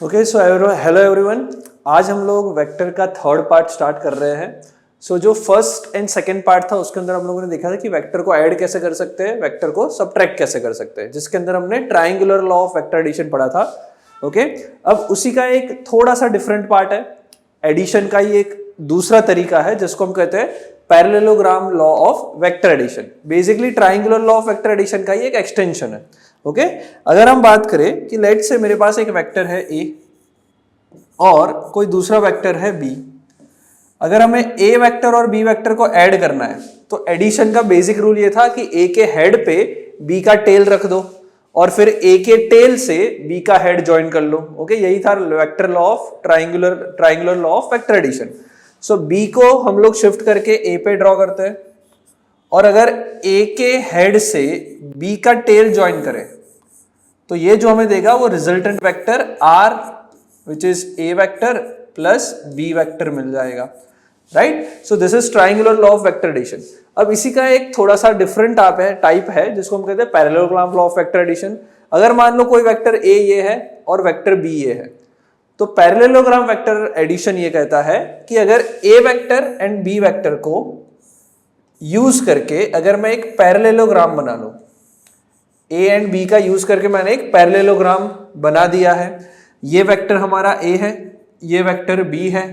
Okay so hello everyone. आज हम लोग वेक्टर का थर्ड पार्ट स्टार्ट कर रहे हैं। जो फर्स्ट एंड सेकंड पार्ट था उसके अंदर हम लोगों ने देखा था कि वेक्टर को ऐड कैसे कर सकते हैं, वेक्टर को सबट्रैक्ट कैसे कर सकते हैं, जिसके अंदर हमने triangular law of vector addition पढ़ा था। ओके अब उसी का एक थोड़ा सा डिफरेंट पार्ट है, एडिशन का ही एक दूसरा तरीका है जिसको हम कहते हैं parallelogram law of vector addition. Basically triangular law of vector addition का ही एक एक्सटेंशन है। ओके अगर हम बात करें कि लेट से मेरे पास एक वेक्टर है ए और कोई दूसरा वेक्टर है बी, अगर हमें ए वेक्टर और बी वेक्टर को ऐड करना है तो एडिशन का बेसिक रूल ये था कि ए के हेड पे बी का टेल रख दो और फिर ए के टेल से बी का हेड ज्वाइन कर लो। ओके यही था vector law of triangular law of vector addition. So b को हम लोग शिफ्ट करके ए पे ड्रॉ करते हैं और अगर ए के हेड से बी का टेल ज्वाइन करें तो ये जो हमें देगा वो resultant vector r which is a vector plus b vector मिल जाएगा। Right, so this is triangular law of vector addition. अब इसी का एक थोड़ा सा डिफरेंट टाइप है जिसको हम कहते हैं parallelogram law of vector addition. अगर मान लो कोई वेक्टर ए ये है और वेक्टर बी ये है तो पैरेललोग्राम वेक्टर एडिशन ये कहता है कि अगर ए वेक्टर एंड बी वेक्टर को यूज करके अगर मैं एक पैरेललोग्राम बना लूं, ए एंड बी का यूज करके मैंने एक पैरेललोग्राम बना दिया है, ये वेक्टर हमारा ए है, ये वेक्टर बी है।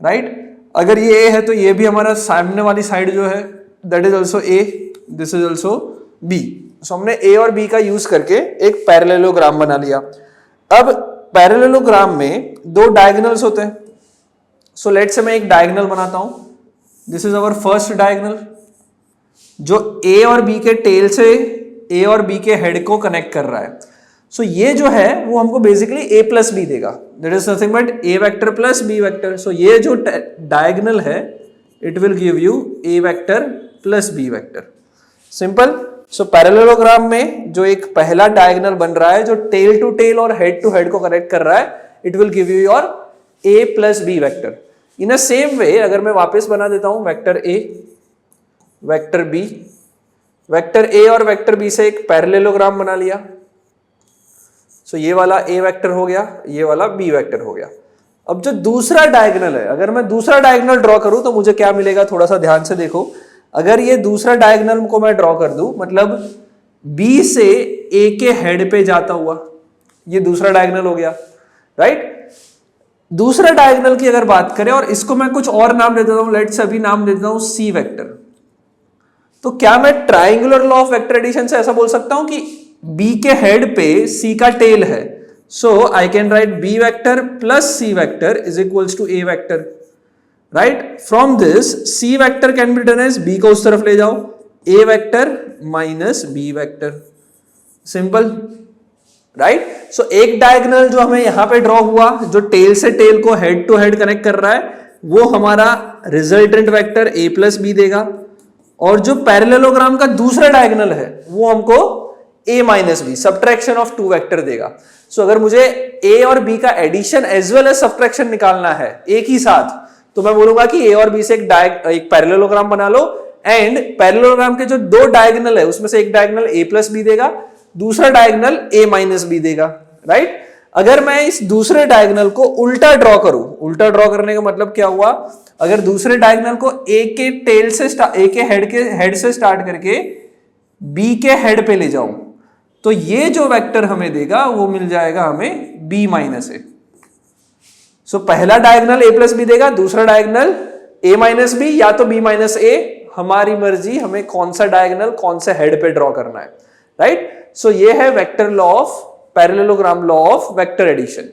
राइट, अगर ये ए है तो ये भी हमारा सामने वाली साइड जो है that is also a, this is also b. So हमने ए और बी का यूज करके एक पैरेललोग्राम बना लिया। अब पैरेललोग्राम में दो डायगोनल्स होते हैं। सो लेट से मैं एक डायगोनल बनाता हूं, this is our first diagonal जो ए और बी के टेल से ए और बी के हेड को कनेक्ट कर रहा है। सो ये जो है वो हमको बेसिकली ए प्लस बी देगा, that is nothing but a vector plus b vector. So ये जो डायगोनल है it will give you a vector plus b vector, simple. So parallelogram में जो एक पहला डायगोनल बन रहा है जो टेल टू टेल और हेड टू हेड को कनेक्ट कर रहा है, it will give you your a plus b vector. In a same way अगर मैं वापस बना देता हूं vector a vector b, vector a और वेक्टर बी से एक पैरेललोग्राम बना लिया। सो ये वाला ए वेक्टर हो गया, ये वाला बी वेक्टर हो गया। अब जो दूसरा डायगोनल है, अगर मैं दूसरा डायगोनल ड्रॉ करूं तो मुझे क्या मिलेगा, थोड़ा सा ध्यान से देखो। अगर ये दूसरा डायगोनल को मैं ड्रॉ कर दूं, मतलब बी से ए के हेड पे जाता हुआ, ये दूसरा डायगोनल हो गया। राइट, दूसरा डायगोनल की अगर बात करें और इसको मैं कुछ और नाम दे देता हूं, लेट्स से अभी नाम दे देता हूं सी वेक्टर। तो क्या मैं triangular law of vector addition से ऐसा बोल सकता हूं कि बी के हेड पे सी का टेल है, so I can write B vector plus C vector is equals to A vector. Right, from this C vector can be written as, B को उस तरफ ले जाओ, A vector minus B vector, simple. Right, so एक diagonal जो हमें यहां पे ड्रॉ हुआ जो टेल से टेल को हेड टू हेड कनेक्ट कर रहा है वो हमारा resultant vector a plus b देगा, और जो पैरेललोग्राम का दूसरा डायगोनल है वो हमको a minus b, subtraction of two vector देगा। सो अगर मुझे a और b का addition as well as subtraction निकालना है एक ही साथ, तो मैं बोलूंगा कि a और b से एक पैरेललोग्राम बना लो, एंड पैरेललोग्राम के जो दो डायगोनल है उसमें से एक डायगोनल a प्लस बी देगा, दूसरा डायगोनल a माइनस बी देगा। राइट, अगर मैं इस दूसरे डायगोनल को उल्टा ड्रॉ करूं, उल्टा ड्रॉ करने का मतलब क्या हुआ, अगर दूसरे डायगोनल को a के टेल से ए के हेड से स्टार्ट करके b के हेड पे ले जाऊं तो ये जो वेक्टर हमें देगा वो मिल जाएगा हमें b माइनस ए। सो पहला डायगोनल a प्लस बी देगा, दूसरा डायगोनल a माइनस बी या तो b माइनस ए, हमारी मर्जी हमें कौन सा डायगोनल कौन से हेड पे ड्रॉ करना है। राइट, सो ये है vector law of parallelogram law of vector addition.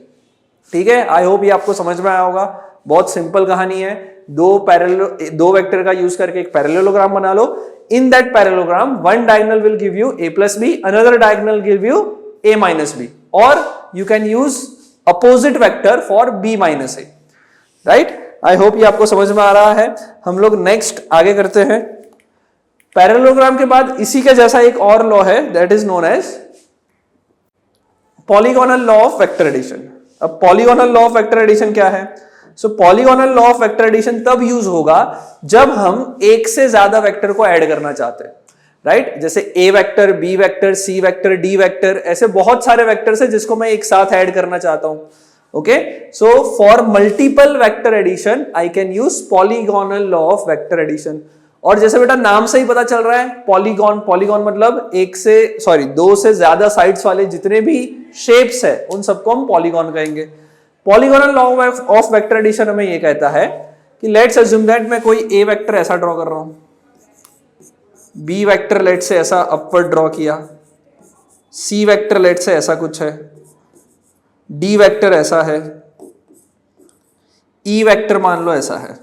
ठीक है, आई होप ये आपको समझ में आया होगा। बहुत सिंपल कहानी है, दो वेक्टर का यूज करके एक पैरेललोग्राम बना लो। In that parallelogram, one diagonal will give you a plus b, another diagonal give you a minus b, or you can use opposite vector for b minus a. Right? I hope ये आपको समझ में आ रहा है। हम लोग next आगे करते हैं। पैरेललोग्राम के बाद इसी का जैसा एक और लॉ है, that is known as polygonal law of vector addition। अब polygonal law of vector addition क्या है? So polygonal law of vector addition तब यूज होगा जब हम एक से ज्यादा वेक्टर को ऐड करना चाहते हैं। राइट जैसे ए vector, b vector, C vector, D vector, ऐसे बहुत सारे वेक्टर्स है जिसको मैं एक साथ ऐड करना चाहता हूं. Okay, so for multiple vector addition I can use polygonal law of vector addition. और जैसे बेटा नाम से ही पता चल रहा है, पॉलीगॉन, पॉलीगॉन मतलब दो से ज्यादा साइड्स वाले जितने भी शेप्स है उन सबको हम पॉलीगॉन कहेंगे. Polygonal law of vector addition हमें ये कहता है कि लेट्स अज्यूम दैट मैं कोई ए वेक्टर ऐसा ड्रॉ कर रहा हूं, बी वेक्टर लेट से ऐसा अपवर्ड ड्रॉ किया, सी वेक्टर लेट से ऐसा कुछ है, डी वेक्टर ऐसा है, ई वेक्टर मान लो ऐसा है.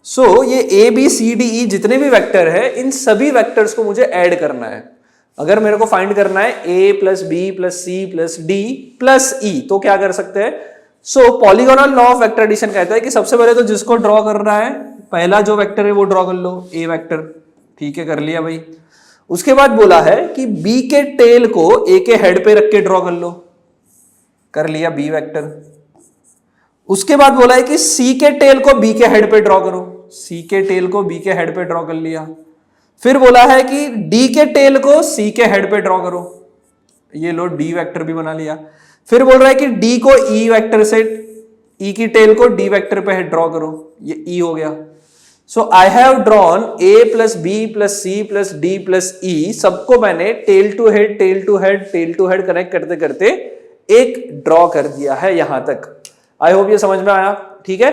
सो ये A B C D E जितने भी वेक्टर है इन सभी वेक्टर्स को मुझे ऐड करना है. अगर मेरे को फाइंड करना है a plus b plus c plus d plus e तो क्या कर सकते हैं. So polygonal law of vector addition कहता है कि सबसे पहले तो जिसको ड्रॉ कर रहा है पहला जो वेक्टर है वो ड्रॉ कर लो, ए वेक्टर. ठीक है, कर लिया भाई. उसके बाद बोला है कि बी के टेल को ए के हेड पे रख के ड्रॉ कर लो, कर लिया बी वेक्टर. उसके बाद बोला है कि सी के टेल को बी के हेड पे ड्रॉ करो, सी के टेल को बी के हेड पे ड्रॉ कर लिया. फिर बोला है कि डी के टेल को सी के हेड पे ड्रॉ करो, ये लो डी वेक्टर भी बना लिया. फिर बोल रहा है कि डी को ई वेक्टर से, ई की टेल को डी वेक्टर पे ड्रॉ करो, ये ई हो गया. So I have drawn a plus b plus c plus d plus e, सबको मैंने tail to head tail to head tail to head connect करते करते एक ड्रॉ कर दिया है यहां तक. आई होप ये समझ में आया. ठीक है,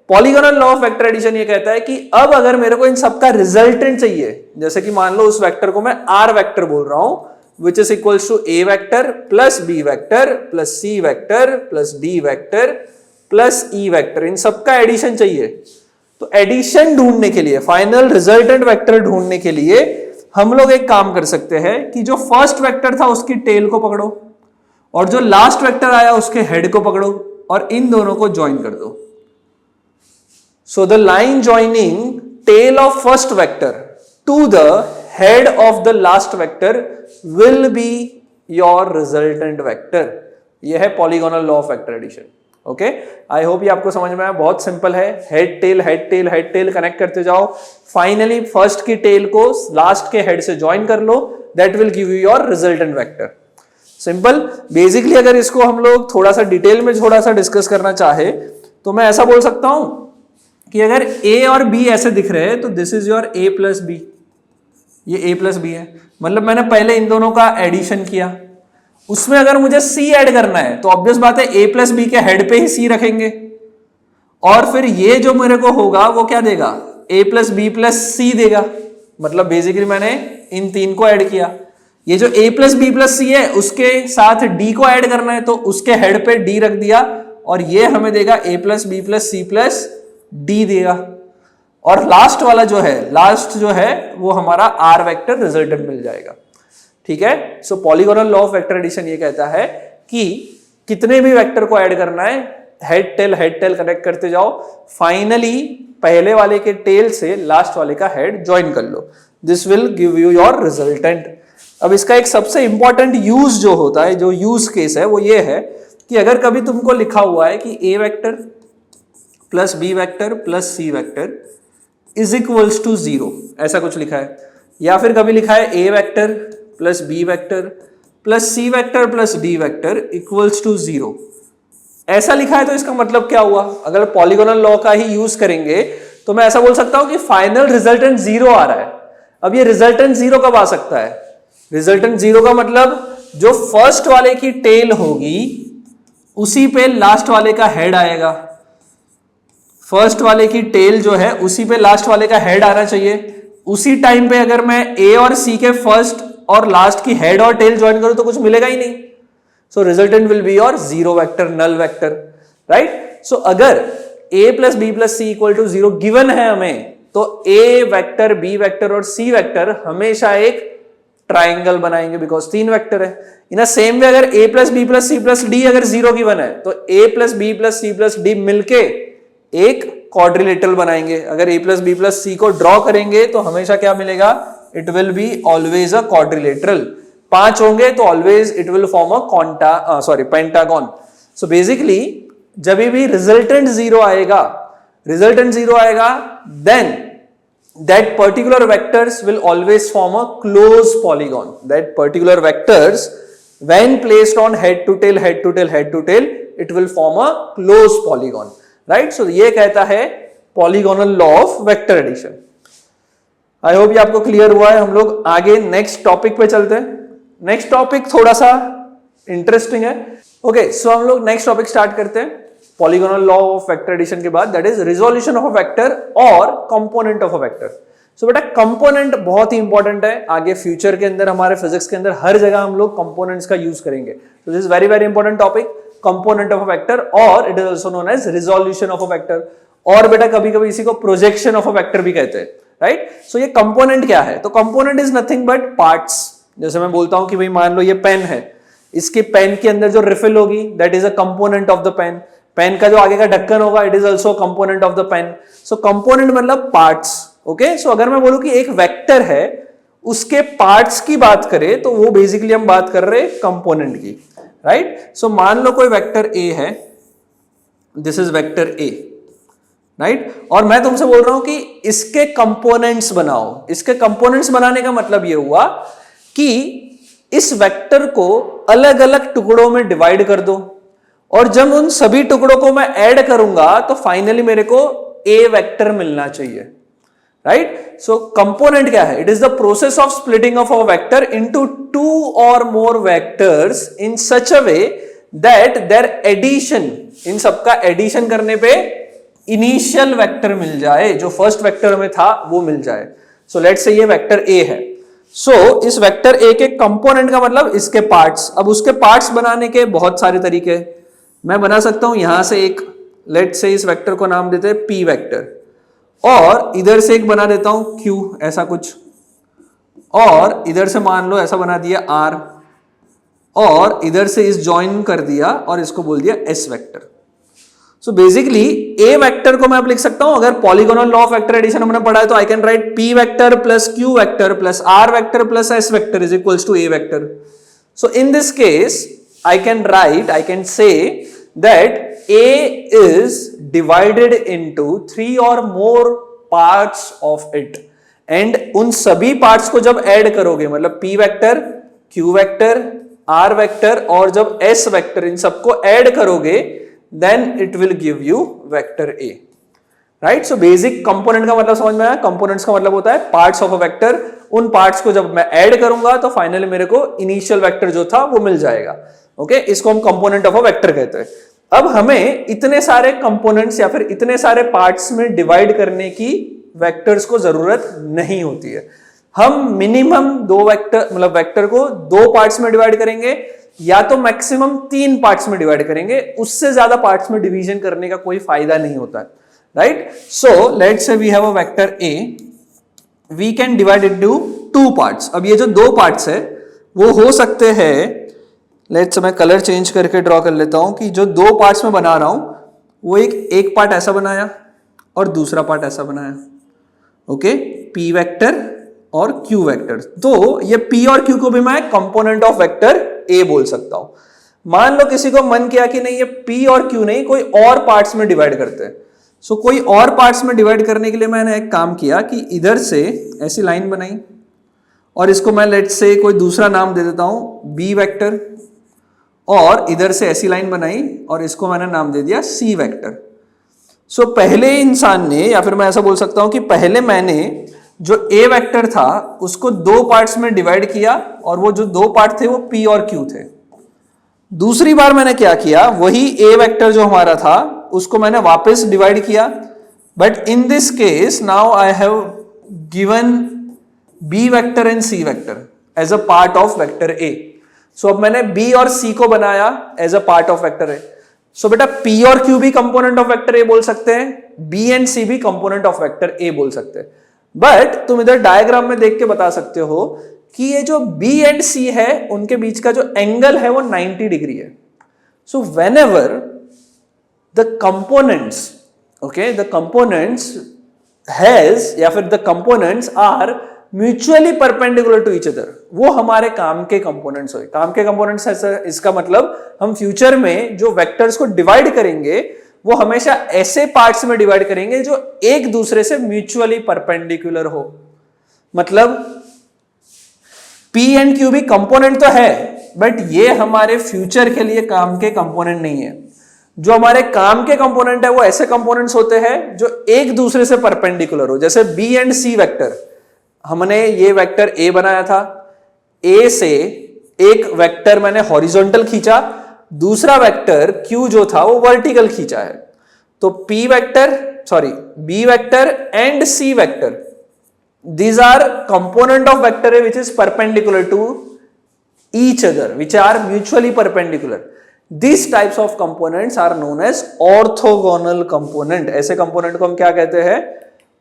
polygonal law of vector addition ये कहता है कि अब अगर मेरे को इन सबका रिजल्टेंट चाहिए, जैसे कि मान लो उस वेक्टर को मैं आर वेक्टर बोल रहा हूं, which is equals to a vector plus b vector plus c vector plus d vector plus e vector, इन सबका एडिशन चाहिए. तो एडिशन ढूंढने के लिए, फाइनल रिजल्टेंट वेक्टर ढूंढने के लिए हम लोग एक काम कर सकते हैं कि जो फर्स्ट वेक्टर था उसकी टेल को पकड़ो और जो लास्ट वेक्टर आया उसके हेड को पकड़ो और इन दोनों को ज्वाइन कर दो. So the line joining tail of first vector to the head of the last vector will be your resultant vector. यह है polygonal law of vector addition. Okay, I hope ये आपको समझ में आया. बहुत सिंपल है, head tail head tail head tail connect करते जाओ, फाइनली फर्स्ट की टेल को लास्ट के हेड से ज्वाइन कर लो, that will give you your resultant vector. Simple. Basically अगर इसको हम लोग थोड़ा सा डिटेल में थोड़ा सा डिस्कस करना चाहे तो मैं ऐसा बोल सकता हूं कि अगर ए और बी ऐसे दिख रहे हैं तो this is your a plus b, ये a प्लस बी है. मतलब मैंने पहले इन दोनों का एडिशन किया, उसमें अगर मुझे c ऐड करना है तो ऑब्वियस बात है a प्लस बी के हेड पे ही c रखेंगे और फिर ये जो मेरे को होगा वो क्या देगा, a प्लस बी प्लस सी देगा. मतलब बेसिकली मैंने इन तीन को ऐड किया. ये जो a प्लस बी प्लस सी है उसके साथ d को ऐड करना है तो उसके हेड पे d रख दिया और ये हमें देगा a plus b plus c plus d देगा. और लास्ट वाला जो है, लास्ट जो है वो हमारा आर वेक्टर रिजल्टेंट मिल जाएगा. ठीक है, so polygonal law of vector addition ये कहता है कि कितने भी वेक्टर को ऐड करना है, हेड टेल कनेक्ट करते जाओ, फाइनली पहले वाले के टेल से लास्ट वाले का हेड ज्वाइन कर लो, this will give you your resultant. अब इसका एक सबसे इंपॉर्टेंट यूज जो होता है, जो यूज केस है वो ये है कि अगर कभी तुमको लिखा हुआ है कि a vector plus b vector plus C vector is equals to 0, ऐसा कुछ लिखा है, या फिर कभी लिखा है a vector plus b vector plus C vector plus d vector equals to 0, ऐसा लिखा है, तो इसका मतलब क्या हुआ. अगर पॉलीगोनल लॉ का ही यूज करेंगे तो मैं ऐसा बोल सकता हूं कि फाइनल रिजल्टेंट 0 आ रहा है. अब ये रिजल्टेंट 0 कब आ सकता है, रिजल्टेंट 0 का मतलब जो फर्स्ट वाले की टेल होगी उसी पे लास्ट वाले का हेड आएगा. फर्स्ट वाले की टेल जो है उसी पे लास्ट वाले का हेड आना चाहिए. उसी टाइम पे अगर मैं ए और सी के फर्स्ट और लास्ट की हेड और टेल ज्वाइन करूं तो कुछ मिलेगा ही नहीं. So resultant will be your 0 vector, null vector, right. So अगर a plus b plus c equal to 0 given है हमें, तो a वेक्टर, b वेक्टर और c वेक्टर हमेशा एक ट्राइंगल बनाएंगे बिकॉज 3 वेक्टर है. इन सेम वे अगर a plus b plus c plus d अगर 0 गिवन है तो a plus b plus c plus d मिलके एक क्वाड्रिलेटरल बनाएंगे. अगर a plus b plus c को ड्रॉ करेंगे तो हमेशा क्या मिलेगा, it will be always a quadrilateral. 5 होंगे तो always it will form a pentagon. So basically जब भी रिजल्टेंट 0 आएगा, then that particular vectors will always form a closed polygon. That particular vectors when placed on head to tail, head to tail, head to tail, it will form a closed polygon, right? So ये कहता है polygonal law of vector addition. I hope ये आपको clear हुआ है. हम लोग आगे नेक्स्ट टॉपिक पे चलते हैं. नेक्स्ट टॉपिक थोड़ा सा इंटरेस्टिंग है. ओके, सो हम लोग नेक्स्ट टॉपिक स्टार्ट करते हैं polygonal law of vector addition के बाद, that is resolution of a vector और component of a vector. So बेटा कंपोनेंट बहुत ही इंपॉर्टेंट है. आगे फ्यूचर के अंदर, हमारे फिजिक्स के अंदर हर जगह हम लोग कंपोनेंट्स का यूज करेंगे. So this is very very important topic, component of a vector, और it is also known as resolution of a vector. और बेटा कभी कभी इसी को प्रोजेक्शन ऑफ अ वेक्टर भी कहते हैं, राइट? सो ये कंपोनेंट क्या है? तो component is nothing but parts. जैसे मैं बोलता हूं कि भाई मान लो ये पेन है, इसके पेन के अंदर जो रिफिल होगी that is a component of the pen. Pen का जो आगे का ढक्कन होगा it is also component of the pen. So component मतलब पार्ट्स. ओके, सो अगर मैं बोलूं कि एक वेक्टर है, उसके पार्ट्स की बात करें तो वो बेसिकली हम बात कर रहे हैं कंपोनेंट की, राइट? सो मान लो कोई वेक्टर ए है, this is vector a, right? और मैं तुमसे बोल रहा हूं कि इसके कंपोनेंट्स बनाओ. इसके कंपोनेंट्स बनाने का मतलब ये हुआ कि इस वेक्टर को अलग अलग टुकड़ों में डिवाइड कर दो, और जब उन सभी टुकड़ों को मैं ऐड करूंगा तो फाइनली मेरे को ए वेक्टर मिलना चाहिए, राइट? सो कंपोनेंट क्या है? It is the process of splitting of a vector into two और more vectors in such a way that their addition, इन सबका एडिशन करने पे इनिशियल वेक्टर मिल जाए, जो फर्स्ट वेक्टर में था वो मिल जाए. सो लेट्स से ये वेक्टर ए है. सो इस वेक्टर ए के कंपोनेंट का मतलब इसके पार्ट्स. अब उसके पार्ट्स बनाने के बहुत सारे तरीके. मैं बना सकता हूं यहां से एक, लेट्स से इस वेक्टर को नाम देते हैं पी वेक्टर, और इधर से एक बना देता हूं क्यू, ऐसा कुछ, और इधर से मान लो ऐसा बना दिया आर, और इधर से इस ज्वाइन कर दिया और इसको बोल दिया s vector. So basically a vector को मैं अब लिख सकता हूं, अगर polygonal law of vector addition हमने पढ़ा है तो I can write p vector plus q vector plus r vector plus s vector is equals to A vector. So in this case I can say that A is divided into 3 or more parts of it, and उन सभी parts को जब add करोगे, मतलब P vector, Q vector, R vector और जब S vector, इन सबको add करोगे then it will give you vector A, right? So basic component का मतलब समझ में आया. कंपोनेंट्स का मतलब होता है पार्ट्स ऑफ अ वेक्टर. उन पार्ट्स को जब मैं ऐड करूंगा तो फाइनली मेरे को इनिशियल वेक्टर जो था वो मिल जाएगा. ओके, इसको हम कंपोनेंट ऑफ अ वेक्टर कहते हैं. अब हमें इतने सारे कंपोनेंट्स या फिर इतने सारे पार्ट्स में डिवाइड करने की वेक्टर्स को जरूरत नहीं होती है. हम मिनिमम 2 वेक्टर, मतलब वेक्टर को 2 पार्ट्स में डिवाइड करेंगे या तो मैक्सिमम 3 पार्ट्स में डिवाइड करेंगे. उससे ज्यादा पार्ट्स में डिवीजन करने का कोई फायदा नहीं होता है, right? So let's say we have a vector a, we can divide it into 2 parts. अब ये जो 2 पार्ट्स है वो हो सकते हैं, लेट्स मैं कलर चेंज करके ड्रॉ कर लेता हूं कि जो 2 पार्ट्स में बना रहा हूं वो एक पार्ट ऐसा बनाया और दूसरा पार्ट ऐसा बनाया. ओके, पी वेक्टर और क्यू वेक्टर. तो ये पी और क्यू को भी मैं कंपोनेंट ऑफ वेक्टर ए बोल सकता हूं. मान लो किसी को मन किया कि नहीं ये पी और क्यू नहीं, कोई और पार्ट्स में डिवाइड करते हैं. सो कोई और पार्ट्स में डिवाइड करने के लिए मैंने एक काम किया कि इधर से ऐसी लाइन बनाई और इसको मैं लेट्स से कोई दूसरा नाम दे देता हूं बी वेक्टर, और इधर से ऐसी लाइन बनाई और इसको मैंने नाम दे दिया सी वेक्टर. सो पहले इंसान ने, या फिर मैं ऐसा बोल सकता हूं कि पहले मैंने जो ए वेक्टर था उसको 2 पार्ट्स में डिवाइड किया, और वो जो 2 पार्ट थे वो पी और क्यू थे. दूसरी बार मैंने क्या किया, वही ए वेक्टर जो हमारा था उसको मैंने वापस डिवाइड किया, but in this case now I have given B vector and C vector as a part of vector A. So अब मैंने बी और सी को बनाया as a part of vector A. So बेटा पी और Q भी component of vector ए बोल सकते हैं, बी एंड सी भी कंपोनेंट ऑफ वेक्टर ए बोल सकते हैं. बट तुम इधर डायग्राम में देख के बता सकते हो कि ये जो बी एंड सी है उनके बीच का जो एंगल है वो 90 डिग्री है. So whenever the components, okay, the components has या फिर the components are mutually perpendicular to each other, वो हमारे काम के कंपोनेंट्स हो. काम के कंपोनेंट्स, इसका मतलब हम फ्यूचर में जो वेक्टर्स को डिवाइड करेंगे वो हमेशा ऐसे पार्ट्स में डिवाइड करेंगे जो एक दूसरे से म्यूचुअली परपेंडिकुलर हो। मतलब P एंड Q भी कंपोनेंट तो है, बट ये हमारे फ्यूचर के लिए काम के कंपोनेंट नहीं है। जो हमारे काम के कंपोनेंट है वो ऐसे कंपोनेंट्स होते हैं जो एक दूसरे से परपेंडिकुलर हो। जैसे B एंड C वेक्टर, हमने ये वेक्टर A बनाया था, A से एक वेक्टर मैंने हॉरिजॉन्टल खींचा, दूसरा वेक्टर Q जो था वो वर्टिकल खींचा है। तो B vector and C vector, these are component of vector A which is perpendicular to each other, which are mutually perpendicular. These types of components are known as orthogonal component. ऐसे component को हम क्या कहते हैं?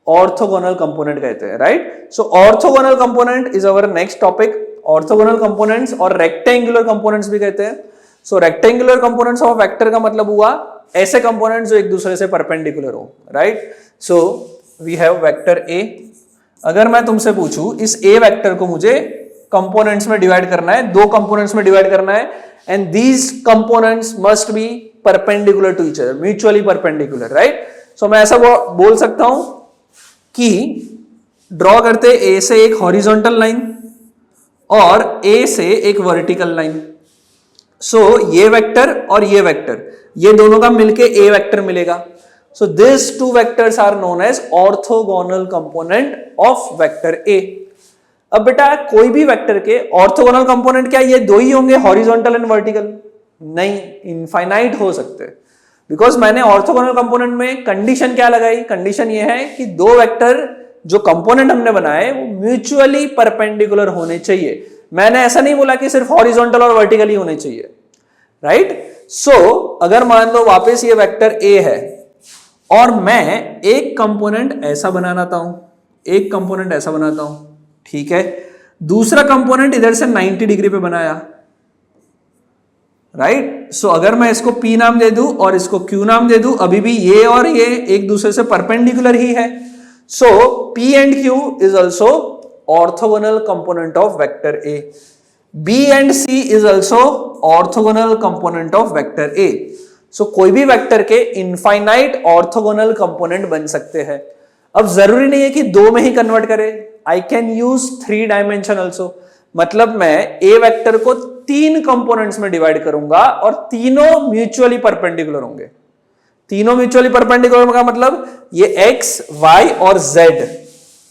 Orthogonal component कहते हैं, right? So orthogonal component is our next topic. Orthogonal components और rectangular components भी कहते हैं। So rectangular components of vector का मतलब हुआ ऐसे components जो एक दूसरे से perpendicular हो, right? So we have vector A. अगर मैं तुमसे पूछूं इस A वेक्टर को मुझे कंपोनेंट्स में डिवाइड करना है, दो कंपोनेंट्स में डिवाइड करना है, and these components must be perpendicular to each other, mutually perpendicular, right? So मैं ऐसा बोल सकता हूं कि ड्रॉ करते A से एक हॉरिजॉन्टल लाइन और A से एक वर्टिकल लाइन। सो ये वेक्टर और ये वेक्टर, ये दोनों का मिलके A वेक्टर मिलेगा। So these two vectors are known as orthogonal component of vector A. अब बेटा कोई भी वेक्टर के ऑर्थोगोनल कंपोनेंट क्या ये दो ही होंगे, हॉरिजॉन्टल एंड वर्टिकल? नहीं, इनफाइनाइट हो सकते हैं। बिकॉज मैंने ऑर्थोगोनल कंपोनेंट में कंडीशन क्या लगाई? कंडीशन ये है कि दो वेक्टर जो कंपोनेंट हमने बनाए वो म्यूचुअली परपेंडिकुलर होने चाहिए। मैंने ऐसा नहीं बोला कि सिर्फ हॉरिजॉन्टल और वर्टिकल ही होने चाहिए, राइट? सो अगर मान लो वापस ये वेक्टर A है और मैं एक कंपोनेंट ऐसा बनाता हूं, एक कंपोनेंट ऐसा बनाता हूं, ठीक है, दूसरा कंपोनेंट इधर से 90 डिग्री पे बनाया, राइट? सो अगर मैं इसको P नाम दे दूं और इसको Q नाम दे दूं, अभी भी ये और ये एक दूसरे से परपेंडिकुलर ही है। सो P and Q is also orthogonal component of vector A. B and C is also orthogonal component of vector A. सो कोई भी वेक्टर के इनफाइनाइट ऑर्थोगोनल कंपोनेंट बन सकते हैं। अब जरूरी नहीं है कि दो में ही कन्वर्ट करें, आई कैन यूज 3 डायमेंशन ऑल्सो। मतलब मैं A वेक्टर को 3 कंपोनेंट्स में डिवाइड करूंगा और तीनों म्यूचुअली परपेंडिकुलर होंगे। तीनों म्यूचुअली परपेंडिकुलर का मतलब ये X, Y और Z,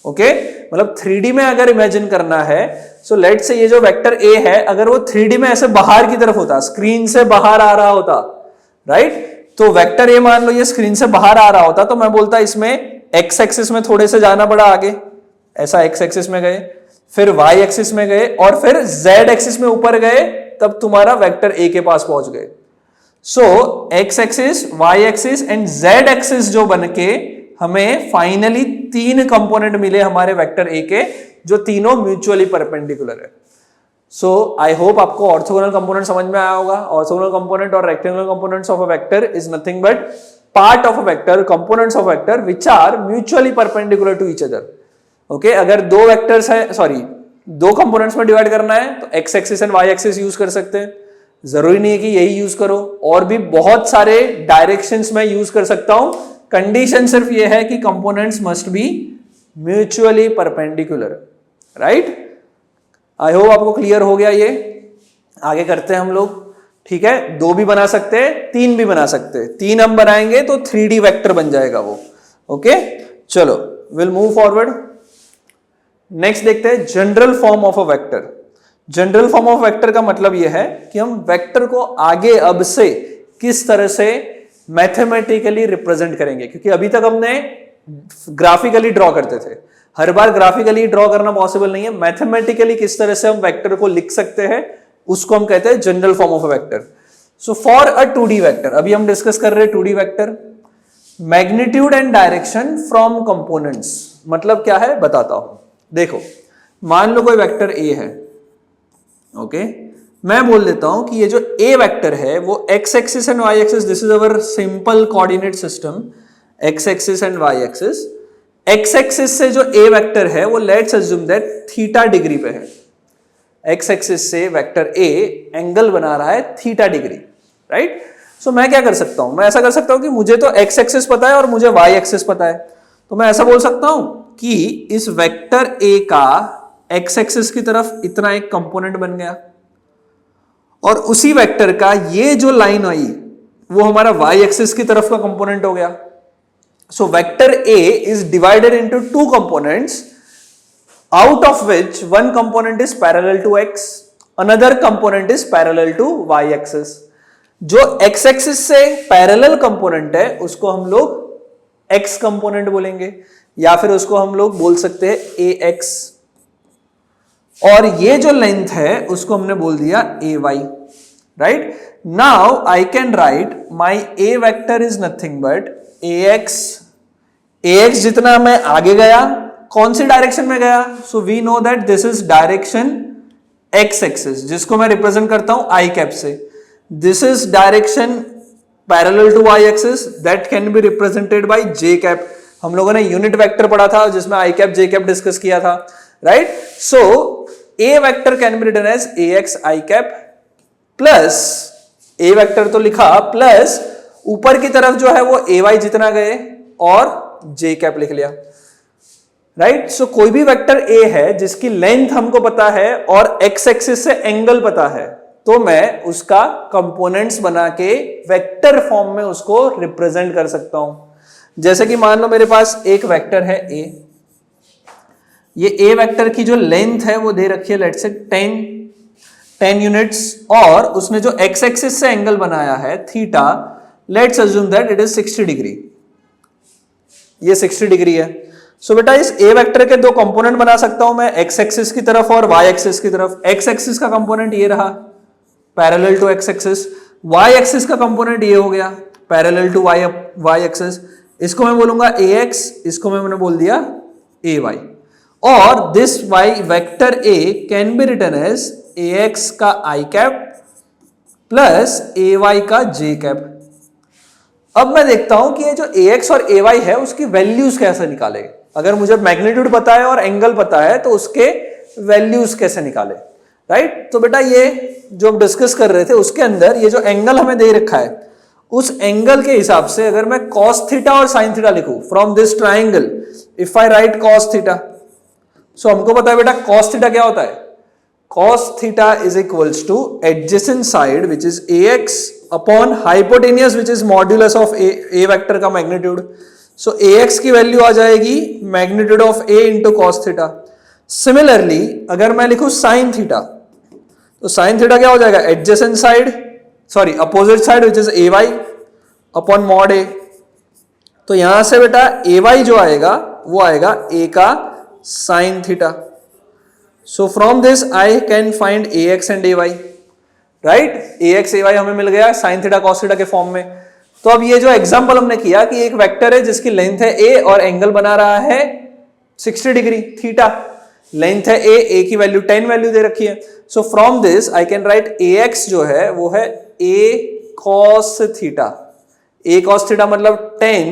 ओके? मतलब 3D में अगर इमेजिन करना है, सो लेट से ये जो वेक्टर A है, अगर वो 3D में ऐसे बाहर की तरफ होता, स्क्रीन से बाहर आ रहा होता, राइट? तो वेक्टर A मान लो ये स्क्रीन से बाहर आ रहा होता, तो मैं बोलता इसमें एक्स एक्सिस में थोड़े से जाना पड़ा आगे, ऐसा एक्स एक्सिस में गए, फिर वाई एक्सिस में गए और फिर जेड एक्सिस में ऊपर गए, तब तुम्हारा वेक्टर A के पास पहुंच गए। So x axis, y axis and z axis जो बनके हमें फाइनली 3 कंपोनेंट मिले हमारे वेक्टर A के, जो तीनों म्यूचुअली परपेंडिकुलर है। सो आई होप आपको ऑर्थोगोनल कंपोनेंट समझ में आया होगा। ऑर्थोगोनल कंपोनेंट और rectangular components of a vector is nothing but part of a vector, components of vector which are mutually perpendicular to each other, okay? अगर दो vectors है, sorry, दो कंपोनेंट्स में डिवाइड करना है तो x axis and y axis use कर सकते हैं। जरूरी नहीं है कि यही यूज करो, और भी बहुत सारे डायरेक्शंस में यूज कर सकता हूं। कंडीशन सिर्फ ये है कि components must B mutually perpendicular, right? आई होप आपको क्लियर हो गया ये। आगे करते हैं हम लोग, ठीक है? 2 भी बना सकते हैं, 3 भी बना सकते हैं। 3 हम बनाएंगे तो 3D वेक्टर बन जाएगा वो, ओके? चलो, विल मूव फॉरवर्ड। नेक्स्ट देखते हैं general form of a vector. General form of vector का मतलब यह है कि हम वेक्टर को आगे अब से किस तरह से मैथमेटिकली रिप्रेजेंट करेंगे, क्योंकि अभी तक हमने ग्राफिकली ड्रॉ करते थे। हर बार ग्राफिकली ड्रॉ करना पॉसिबल नहीं है। मैथमेटिकली किस तरह से हम वेक्टर को लिख सकते हैं, उसको हम कहते हैं general form of a vector. So for a 2D vector, अभी हम डिस्कस कर रहे हैं 2D vector, magnitude and direction from components. मतलब क्या है बताता हूं। देखो, मान लो कोई वेक्टर A है, ओके? मैं बोल देता हूं कि ये जो A वेक्टर है वो x axis and y axis, this is our simple coordinate system, x axis and y axis. X axis से जो A वेक्टर है वो let's assume that theta degree पे है। एक्स एक्सिस से वेक्टर A एंगल बना रहा है थीटा डिग्री, राइट? सो मैं क्या कर सकता हूं, मैं ऐसा कर सकता हूं कि मुझे तो x एक्सिस पता है और मुझे y एक्सिस पता है, तो मैं ऐसा बोल सकता हूं कि इस वेक्टर a का x एक्सिस की तरफ इतना एक कंपोनेंट बन गया और उसी वेक्टर का ये जो लाइन आई वो हमारा y एक्सिस की तरफ का कंपोनेंट हो गया। So vector a is divided into two components out of which one component is parallel to x, another component is parallel to y axis। जो x axis से parallel component है उसको हम लोग x component बोलेंगे या फिर उसको हम लोग बोल सकते हैं ax, और ये जो लेंथ है उसको हमने बोल दिया ay, right? Now I can write my a vector is nothing but ax जितना मैं आगे गया कौन सी डायरेक्शन में गया, so we know that this is direction x axis जिसको मैं रिप्रेजेंट करता हूं आई कैप से। This is direction parallel to y axis that can be represented by J cap. हम लोगों ने यूनिट वेक्टर पढ़ा था जिसमें I cap J cap discuss किया था, right? So A vector can be written as A x I cap plus A vector तो लिखा प्लस ऊपर की तरफ जो है वो ए वाई जितना गए और जे कैप लिख लिया, राइट? सो कोई भी वेक्टर ए है जिसकी लेंथ हमको पता है और एक्स एक्सिस से एंगल पता है तो मैं उसका कंपोनेंट्स बना के वेक्टर फॉर्म में उसको रिप्रेजेंट कर सकता हूं। जैसे कि मान लो मेरे पास एक वेक्टर है ए, ये ए वेक्टर की जो लेंथ है वो दे रखी है लेट्स से 10 यूनिट्स और उसने जो एक्स एक्सिस से एंगल बनाया है theta, let's assume that it is 60 degree, ये 60 डिग्री है। सो बेटा इस ए वेक्टर के दो कंपोनेंट बना सकता हूं मैं एक्स एक्सिस की तरफ और वाई एक्सिस की तरफ। एक्स एक्सिस का कंपोनेंट ये रहा parallel to x axis, y axis का कंपोनेंट ये हो गया पैरेलल टू वाई एक्सिस। इसको मैं बोलूंगा ए एक्स, इसको मैंने बोल दिया ए वाई, और this y vector A can be written as A x का I cap plus A y का जे कैप। अब मैं देखता हूं कि ये जो ax और ay है उसकी वैल्यूज कैसे निकाले। अगर मुझे मैग्नीट्यूड पता है और एंगल पता है तो उसके वैल्यूज कैसे निकाले, राइट? तो बेटा ये जो हम डिस्कस कर रहे थे उसके अंदर ये जो एंगल हमें दे रखा है उस एंगल के हिसाब से अगर मैं cos थीटा और sin थीटा लिखूं from this triangle, if I write cos theta, so हमको पता है बेटा cos थीटा क्या होता है, cos theta is equals to adjacent side which is ax upon hypotenuse which is modulus of a vector का magnitude. So ax की value आ जाएगी magnitude of a into cos theta. Similarly अगर मैं लिखूं साइन थीटा तो sine theta क्या हो जाएगा, adjacent side sorry opposite side which is A y upon mod a. तो यहां से बेटा ए वाई जो आएगा वो आएगा a का sine theta. So from this I can find ax and ay, right? ax ay हमें मिल गया साइन थीटा कॉस थीटा के फॉर्म में। तो अब ये जो एग्जांपल हमने किया कि एक वेक्टर है जिसकी लेंथ है a और एंगल बना रहा है 60 डिग्री थीटा, लेंथ है a की वैल्यू 10 वैल्यू दे रखी है। सो from this I can right ax जो है वो है a cos theta, a cos theta मतलब 10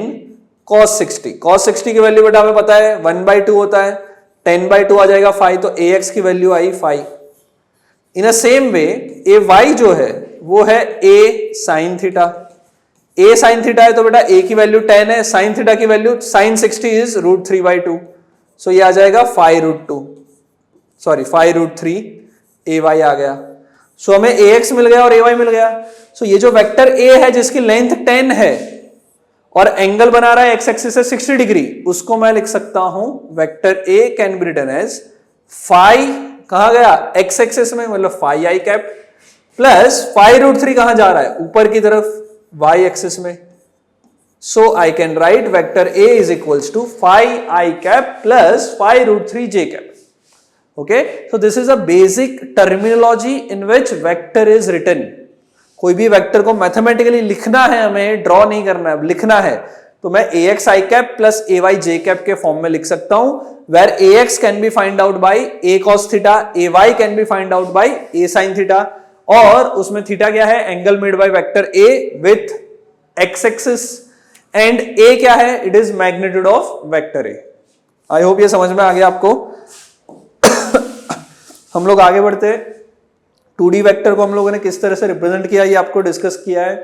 cos 60, cos 60 की वैल्यू बेटा हमें पता है 1/2 होता है, 10/2 आ जाएगा 5, तो ax की वैल्यू आई 5। In a same way A y जो है वो है a sin theta, a sin theta है तो बेटा a की वैल्यू 10 है, sin थीटा की वैल्यू sin 60 इज √3/2, सो ये आ जाएगा 5√2 सॉरी 5√3 ए वाई आ गया। सो हमें ax मिल गया और ए वाई मिल गया। सो ये जो वेक्टर a है जिसकी लेंथ 10 है और एंगल बना रहा है एक्स एक्सिस से 60 डिग्री, उसको मैं लिख सकता हूं vector a can be written as फाई, कहा गया एक्स एक्सिस में मतलब फाई आई कैप प्लस 5√3 कहां जा रहा है ऊपर की तरफ y एक्सिस में। So I can write vector a is equals to five i cap plus 5√3 j cap. Okay, so this is a basic terminology in which vector is written. कोई भी वेक्टर को मैथमेटिकली लिखना है, हमें draw नहीं करना है, लिखना है तो मैं ax i cap plus ay j cap के फॉर्म में लिख सकता हूं, where ax can be find out by a cos theta, ay can be find out by a sin theta, और उसमें थीटा क्या है, angle made by vector a with x axis, and a क्या है, it is magnitude of vector a। I hope ये समझ में आ गया आपको। हम लोग आगे बढ़ते, 2D वेक्टर को हम लोगों ने किस तरह से रिप्रेजेंट किया ये आपको डिस्कस किया है।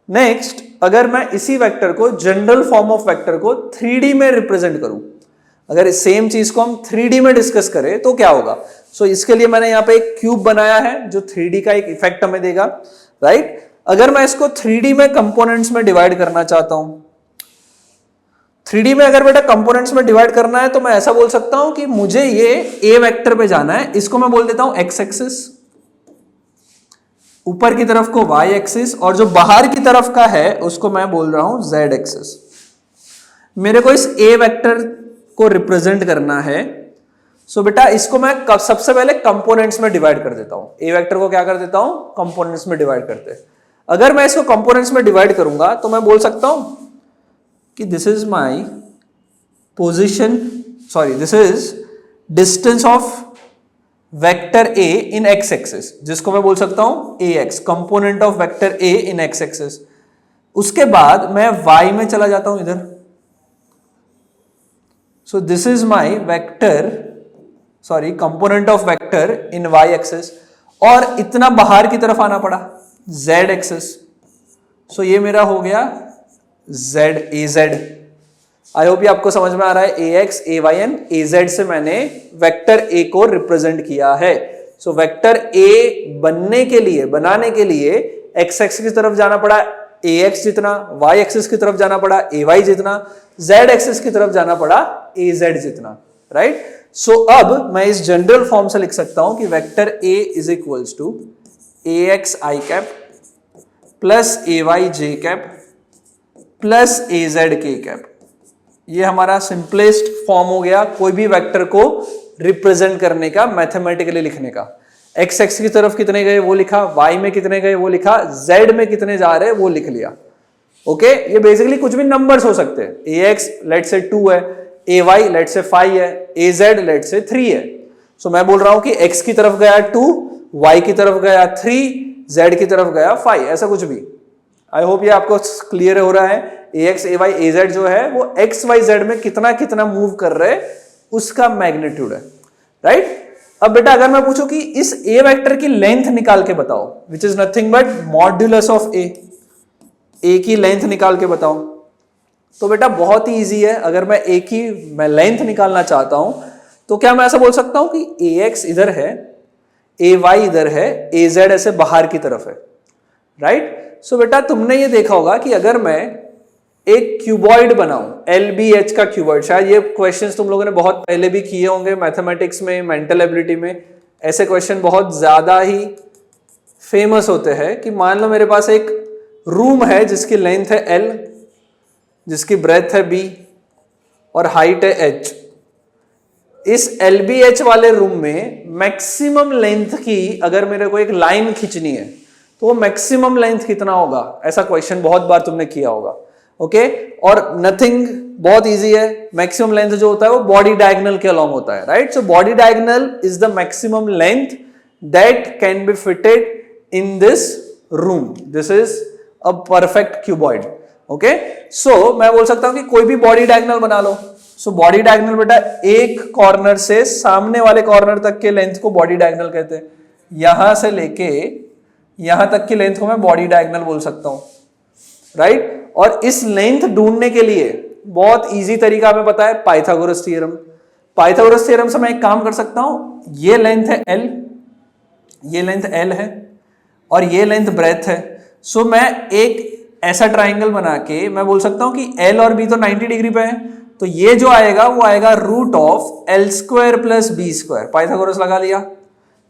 नेक्स्ट, अगर मैं इसी वेक्टर को, जनरल फॉर्म ऑफ वेक्टर को 3D में रिप्रेजेंट करूं, अगर इस सेम चीज को हम 3D में डिस्कस करें तो क्या होगा? सो इसके लिए मैंने यहां पे एक क्यूब बनाया है जो 3D का एक इफेक्ट हमें देगा, राइट? अगर मैं इसको 3D में कंपोनेंट्स में डिवाइड करना चाहता हूं, 3D में अगर बेटा कंपोनेंट्स में डिवाइड करना है तो मैं ऐसा बोल सकता हूं कि मुझे ये ए वेक्टर पे जाना है, इसको मैं बोल देता हूं एक्स एक्सिस, ऊपर की तरफ को वाई एक्सिस, और जो बाहर की तरफ का है उसको मैं बोल रहा हूं जेड एक्सिस। मेरे को इस ए वेक्टर को रिप्रेजेंट करना है, सो बेटा इसको मैं सबसे पहले कंपोनेंट्स में डिवाइड कर देता हूं। ए वेक्टर को क्या कर देता हूं? कंपोनेंट्स में डिवाइड करते हैं। अगर मैं इसको कंपोनेंट्स में डिवाइड करूंगा तो मैं बोल सकता हूं कि this is my position, sorry this is distance of vector a in x axis, जिसको मैं बोल सकता हूं a x, component of vector a in x axis. उसके बाद मैं वाई में चला जाता हूं इधर, so this is my vector, sorry component of vector in y axis, और इतना बाहर की तरफ आना पड़ा जेड एक्सिस, सो ये मेरा हो गया z, a z. I hope ये आपको समझ में आ रहा है। A x, A y and a z से मैंने वेक्टर ए को रिप्रेजेंट किया है। सो वेक्टर ए बनाने के लिए एक्स एक्सिस की तरफ जाना पड़ा ए एक्स जितना, वाई एक्सिस की तरफ जाना पड़ा ए वाई जितना, जेड एक्सिस की तरफ जाना पड़ा ए जेड जितना, राइट? सो अब मैं इस जनरल फॉर्म से लिख सकता हूं कि vector A is equals to A x I cap plus A y J cap plus A z K cap. ये हमारा सिंपलेस्ट फॉर्म हो गया कोई भी वेक्टर को रिप्रेजेंट करने का, मैथमेटिकली लिखने का। एक्स एक्स की तरफ कितने गए वो लिखा, वाई में कितने गए वो लिखा, जेड में कितने जा रहे वो लिख लिया। ओके, ये बेसिकली कुछ भी नंबर्स हो सकते हैं। ए एक्स लेट से 2 है, ए वाई लेट से 5 है, ए जेड लेट से 3 है। सो मैं बोल रहा हूं कि एक्स की तरफ गया 2, वाई की तरफ गया 3, जेड की तरफ गया 5, ऐसा कुछ भी। आई होप ये आपको क्लियर हो रहा है। A x, A Y, A Z जो है वो एक्स वाई जेड में कितना कितना मूव कर रहे उसका मैग्नीट्यूड है, राइट? अब बेटा अगर मैं पूछूं कि इस ए वेक्टर की लेंथ निकाल के बताओ, which is nothing but modulus of a की लेंथ निकाल के बताओ, तो बेटा बहुत ही इजी है। अगर मैं ए की लेंथ निकालना चाहता हूं तो क्या मैं ऐसा बोल सकता हूं कि ए एक्स इधर है, ए वाई इधर है, ए जेड ऐसे बाहर की तरफ है, राइट? सो बेटा तुमने ये देखा होगा कि अगर मैं एक क्यूबॉइड बनाऊं, LBH का क्यूबॉइड, शायद ये क्वेश्चंस तुम लोगों ने बहुत पहले भी किए होंगे मैथमेटिक्स में, मेंटल एबिलिटी में। ऐसे क्वेश्चन बहुत ज्यादा ही फेमस होते हैं कि मान लो मेरे पास एक रूम है जिसकी लेंथ है L, जिसकी ब्रेथ है B और हाइट है H। इस LBH वाले रूम में मैक्सिमम लेंथ की अगर मेरे को एक लाइन खींचनी है तो वो मैक्सिमम लेंथ कितना होगा? ऐसा क्वेश्चन बहुत बार तुमने किया होगा, ओके? और नथिंग, बहुत इजी है। मैक्सिमम लेंथ जो होता है वो बॉडी डायगोनल के अलोंग होता है, right? So body diagonal is the maximum length that can be fitted in this room. This is a perfect cuboid, okay? So मैं बोल सकता हूं कि कोई भी बॉडी डायगोनल बना लो। सो बॉडी डायगोनल बेटा एक कॉर्नर से सामने वाले कॉर्नर तक के लेंथ को बॉडी डायगोनल कहते हैं। यहां से लेके यहां तक की लेंथ को मैं बॉडी डायगोनल बोल सकता हूं, राइट? और इस लेंथ ढूंढने के लिए बहुत इजी तरीका हमें पता है, पाइथागोरस थ्योरम। पाइथागोरस थ्योरम से मैं एक काम कर सकता हूं, ये लेंथ है L, ये लेंथ L है और ये लेंथ ब्रेथ है। सो मैं एक ऐसा ट्राइंगल बना के मैं बोल सकता हूं कि L और B तो 90 डिग्री पे है, तो ये जो आएगा वो आएगा root of L square plus B square. Pythagoras लगा लिया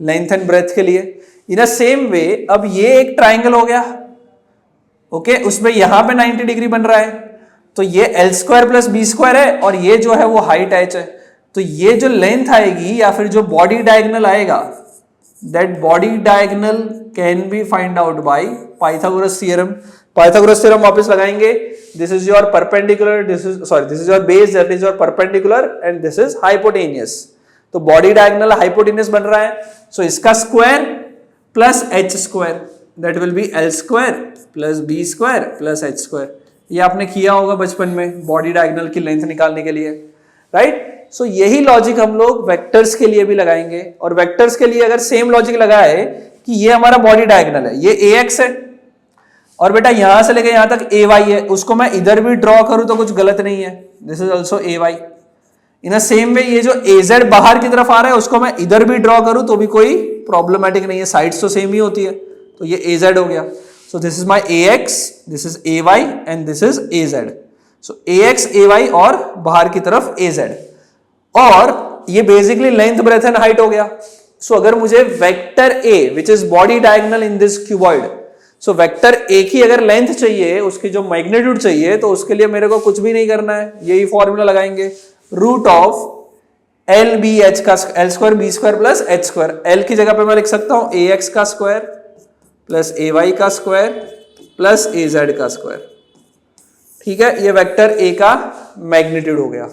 लेंथ एंड ब्रेथ के लिए। इन अ सेम वे अब ये एक ट्राइंगल हो गया, ओके? उसमें यहां पे 90 डिग्री बन रहा है, तो ये L square plus B square है और ये जो है वो हाइट H है। तो ये जो लेंथ आएगी या फिर जो बॉडी डायगोनल आएगा, that body diagonal can be find out by Pythagoras theorem. Pythagoras theorem वापस लगाएंगे। This is your perpendicular, this is your base, that is your perpendicular and this is hypotenuse. तो body diagonal hypotenuse बन रहा है, सो इसका square plus H square, that will be L square plus B square plus H square. ये आपने किया होगा बचपन में बॉडी डायगोनल की लेंथ निकालने के लिए, राइट? सो यही लॉजिक हम लोग वेक्टर्स के लिए भी लगाएंगे। और वेक्टर्स के लिए अगर सेम लॉजिक लगाए कि ये हमारा बॉडी डायगोनल है, ये AX है, और बेटा यहां से लेके यहां तक ए वाई है, उसको मैं इधर भी ड्रॉ करूं तो कुछ गलत नहीं है, this is also A y. In a same way ये जो ए जेड बाहर की तरफ आ रहा है उसको मैं इधर भी ड्रॉ करूं तो भी कोई प्रॉब्लमेटिक नहीं है, साइड्स तो सेम ही होती है, तो ये ए जेड हो गया। So this is my A x, this is A y and this is A z. So A x A y और बाहर की तरफ ए जेड, और ये basically length breadth and height हो गया। सो अगर मुझे vector A which is body diagonal in this cuboid, so vector A की अगर लेंथ चाहिए, उसकी जो मैग्नीट्यूड चाहिए, तो उसके लिए मेरे को कुछ भी नहीं करना है, यही फॉर्मूला लगाएंगे, root of l b h का l square b square plus h square. L की जगह पे मैं लिख सकता हूं ए एक्स का स्क्वायर प्लस ए वाई का स्क्वायर प्लस ए जेड का स्क्वायर। ठीक है, ये वेक्टर ए का मैग्नीट्यूड हो गया,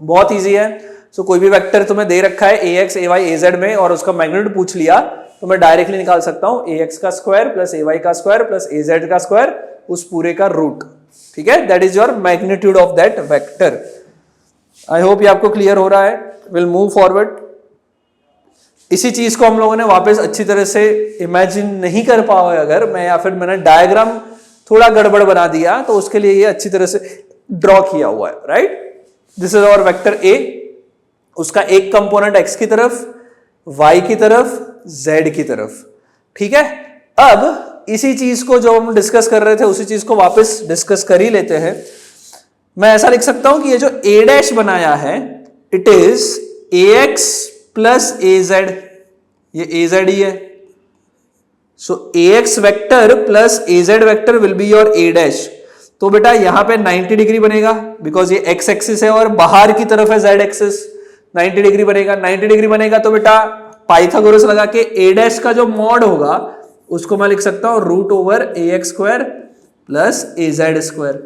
बहुत इजी है। सो कोई भी वेक्टर तुम्हें दे रखा है a x A Y A Z में और उसका मैग्नीट्यूड पूछ लिया तो मैं डायरेक्टली निकाल सकता हूं ए एक्स का स्क्वायर प्लस ए वाई का स्क्वायर प्लस ए जेड का स्क्वायर, उस पूरे का रूट। ठीक है, that is your magnitude of that vector. I hope ये आपको क्लियर हो रहा है। Will move forward. इसी चीज को हम लोगों ने वापस अच्छी तरह से इमेजिन नहीं कर पाए अगर मैं, या फिर मैंने डायग्राम थोड़ा गड़बड़ बना दिया, तो उसके लिए ये अच्छी तरह से ड्रॉ किया हुआ है, right. This is our vector A, उसका एक कंपोनेंट x की तरफ, y की तरफ, z की तरफ। ठीक है, अब इसी चीज को जो हम डिस्कस कर रहे थे उसी चीज को वापस डिस्कस कर ही लेते हैं। मैं ऐसा लिख सकता हूं कि ये जो a डैश बनाया है it is ax plus az, ये az ही है। सो ax vector plus az vector will be your a dash. तो बेटा यहां पे 90 डिग्री बनेगा बिकॉज ये x एक्सिस है और बाहर की तरफ है z एक्सिस, 90 डिग्री बनेगा। 90 डिग्री बनेगा तो बेटा पाइथागोरस लगा के a डैश का जो मॉड होगा उसको मैं लिख सकता हूं रूट ओवर ए एक्स स्क्वायर प्लस ए जेड स्क्वायर।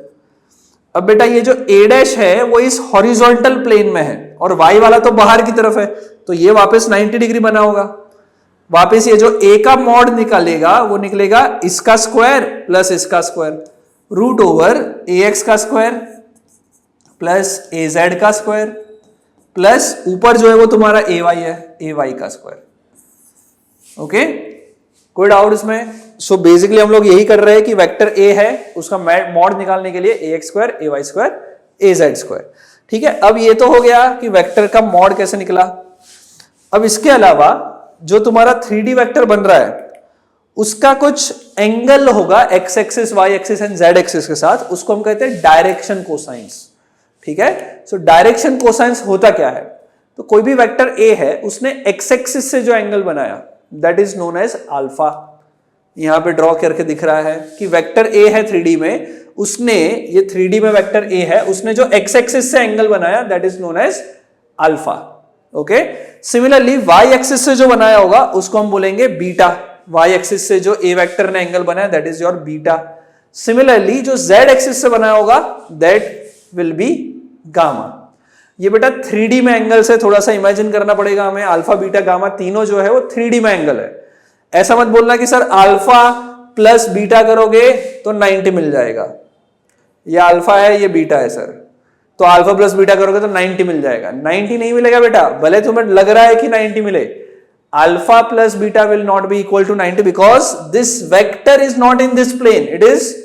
अब बेटा ये जो a डैश है वो इस हॉरिजॉन्टल प्लेन में है और y वाला तो बाहर की तरफ है, तो ये वापस 90 डिग्री बना होगा। वापस ये जो a का मॉड निकालेगा वो निकलेगा इसका स्क्वायर प्लस इसका स्क्वायर, रूट ओवर ए एक्स का स्क्वायर प्लस ए जेड का स्क्वायर प्लस ऊपर जो है वो तुम्हारा ए वाई है, ए वाई का स्क्वायर। ओके, कोई डाउट इसमें? सो बेसिकली हम लोग यही कर रहे हैं कि वेक्टर ए है उसका मॉड निकालने के लिए ए x square a y square a z square. ठीक है, अब ये तो हो गया कि वेक्टर का मॉड कैसे निकला। अब इसके अलावा जो तुम्हारा 3D वेक्टर बन रहा है उसका कुछ एंगल होगा x axis y axis and z axis के साथ, उसको हम कहते हैं डायरेक्शन कोसाइंस। ठीक है, सो डायरेक्शन कोसाइंस होता क्या है, तो कोई भी वेक्टर ए है उसने एक्स एक्सिस से जो एंगल बनाया that is known as alpha. यहां पे ड्रॉ करके दिख रहा है कि वेक्टर ए है 3D में, उसने ये 3D में वेक्टर ए है, उसने जो एक्स एक्सिस से एंगल बनाया that is known as alpha. Okay, similarly y axis से जो बनाया होगा उसको हम बोलेंगे बीटा। वाई एक्सिस से जो ए वेक्टर ने एंगल बनाया that is your beta. Similarly जो जेड एक्सिस से बनाया होगा दैट विल बी गामा। ये बेटा 3D में एंगल से थोड़ा सा इमेजिन करना पड़ेगा हमें, अल्फा बीटा गामा तीनों जो है वो 3D में एंगल है। ऐसा मत बोलना कि सर अल्फा प्लस बीटा करोगे तो 90 मिल जाएगा, ये अल्फा है ये बीटा है सर, तो अल्फा प्लस बीटा करोगे तो 90 मिल जाएगा। 90 नहीं मिलेगा बेटा, भले तुम्हें लग रहा है कि 90 मिले, alpha plus beta will not be equal to 90 because this vector is not in this plane, it is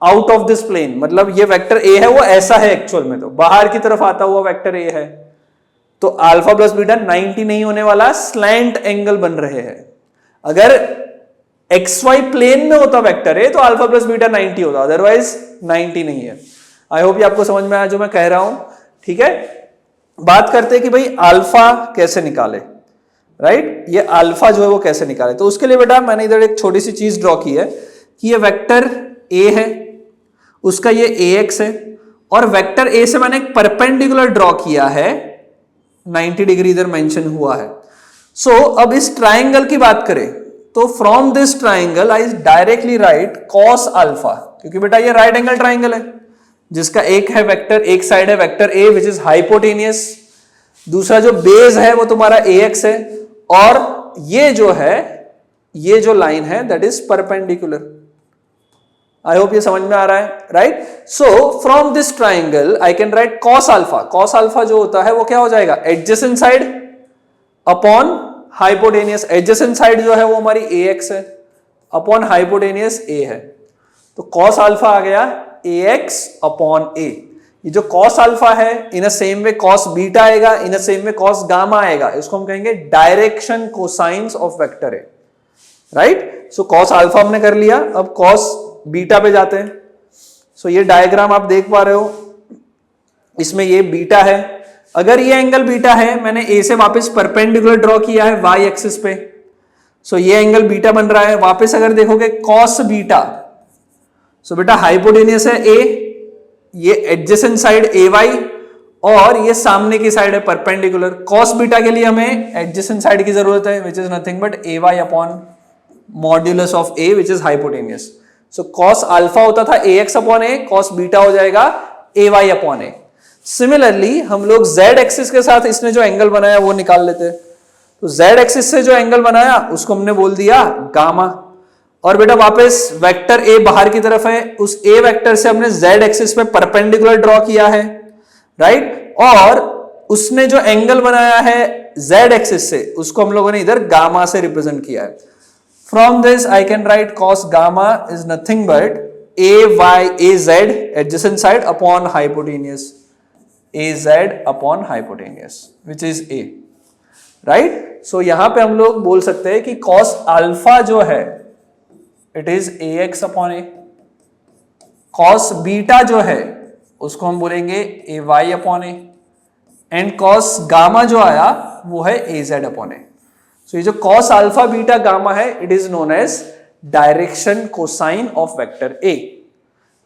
out of this plane. मतलब ये वेक्टर ए है वो ऐसा है एक्चुअल में, तो बाहर की तरफ आता हुआ वेक्टर ए है, तो अल्फा प्लस बीटा 90 नहीं होने वाला, स्लैंट एंगल बन रहे हैं। अगर एक्स वाई प्लेन में होता वेक्टर ए तो अल्फा प्लस बीटा 90 होता, अदरवाइज 90 नहीं है। आई होप ये आपको समझ में आया जो मैं कह रहा हूं। ठीक है, बात करते हैं कि भाई अल्फा कैसे निकाले, राइट। ये अल्फा जो है वो कैसे निकाले, तो उसके लिए बेटा मैंने इधर एक छोटी सी चीज ड्रॉ की है कि ये वेक्टर ए है, उसका ये ए एक्स है, और वेक्टर ए से मैंने एक परपेंडिकुलर ड्रॉ किया है, 90 डिग्री इधर मेंशन हुआ है। सो अब इस ट्राइंगल की बात करें तो from this triangle I directly right cos alpha, क्योंकि बेटा ये राइट एंगल ट्राइंगल है जिसका एक है वेक्टर, एक साइड है vector A which is hypotenuse, दूसरा जो बेस है वो तुम्हारा ए एक्स है, और ये जो है ये जो लाइन है that is perpendicular. I hope ये समझ में आ रहा है, right. So from this triangle I can right cos alpha. Cos alpha जो होता है वो क्या हो जाएगा, adjacent side upon hypotenuse. Adjacent side जो है वो हमारी ए एक्स है अपॉन हाइपोटेनियस ए है। तो cos अल्फा आ गया ax अपॉन a। ये जो cos अल्फा है in a same way cos beta आएगा, in a same way cos gamma आएगा। इसको हम कहेंगे direction cosines of vector a, right. So cos alpha हमने कर लिया, अब cos बीटा पे जाते हैं। सो ये डायग्राम आप देख पा रहे हो, इसमें ये बीटा है। अगर ये एंगल बीटा है, मैंने ए से वापस परपेंडिकुलर ड्रॉ किया है वाई एक्सिस पे, सो ये एंगल बीटा बन रहा है। वापस अगर देखोगे cos बीटा, सो बेटा हाइपोटेनियस है ए, ये एडजेसेंट साइड ए वाई और ये सामने की साइड है परपेंडिकुलर। cos बीटा के लिए हमें एडजेसेंट साइड की जरूरत है, which is nothing but A y upon modulus of A which is hypotenuse. So cos alpha होता था ax upon A, cos beta हो जाएगा ay अपॉन ए। सिमिलरली हम लोग z एक्सिस के साथ इसने जो एंगल बनाया वो निकाल लेते हैं। तो z एक्सिस से जो एंगल बनाया उसको हमने बोल दिया गामा। और बेटा वापस वेक्टर a बाहर की तरफ है, उस a वेक्टर से हमने z एक्सिस पे परपेंडिकुलर ड्रॉ किया है, राइट। और उसने जो एंगल बनाया है z एक्सिस से उसको हम लोगों ने इधर गामा से रिप्रेजेंट किया है। From this I can write cos gamma is nothing but az adjacent side upon hypotenuse, az upon hypotenuse which is a, right. So यहां पे हम लोग बोल सकते हैं कि cos अल्फा जो है it is ax upon a, cos beta जो है उसको हम बोलेंगे ay upon a, and cos gamma जो आया वो है az अपॉन a। सो ये जो cos अल्फा बीटा गामा है it is known as direction cosine of vector a,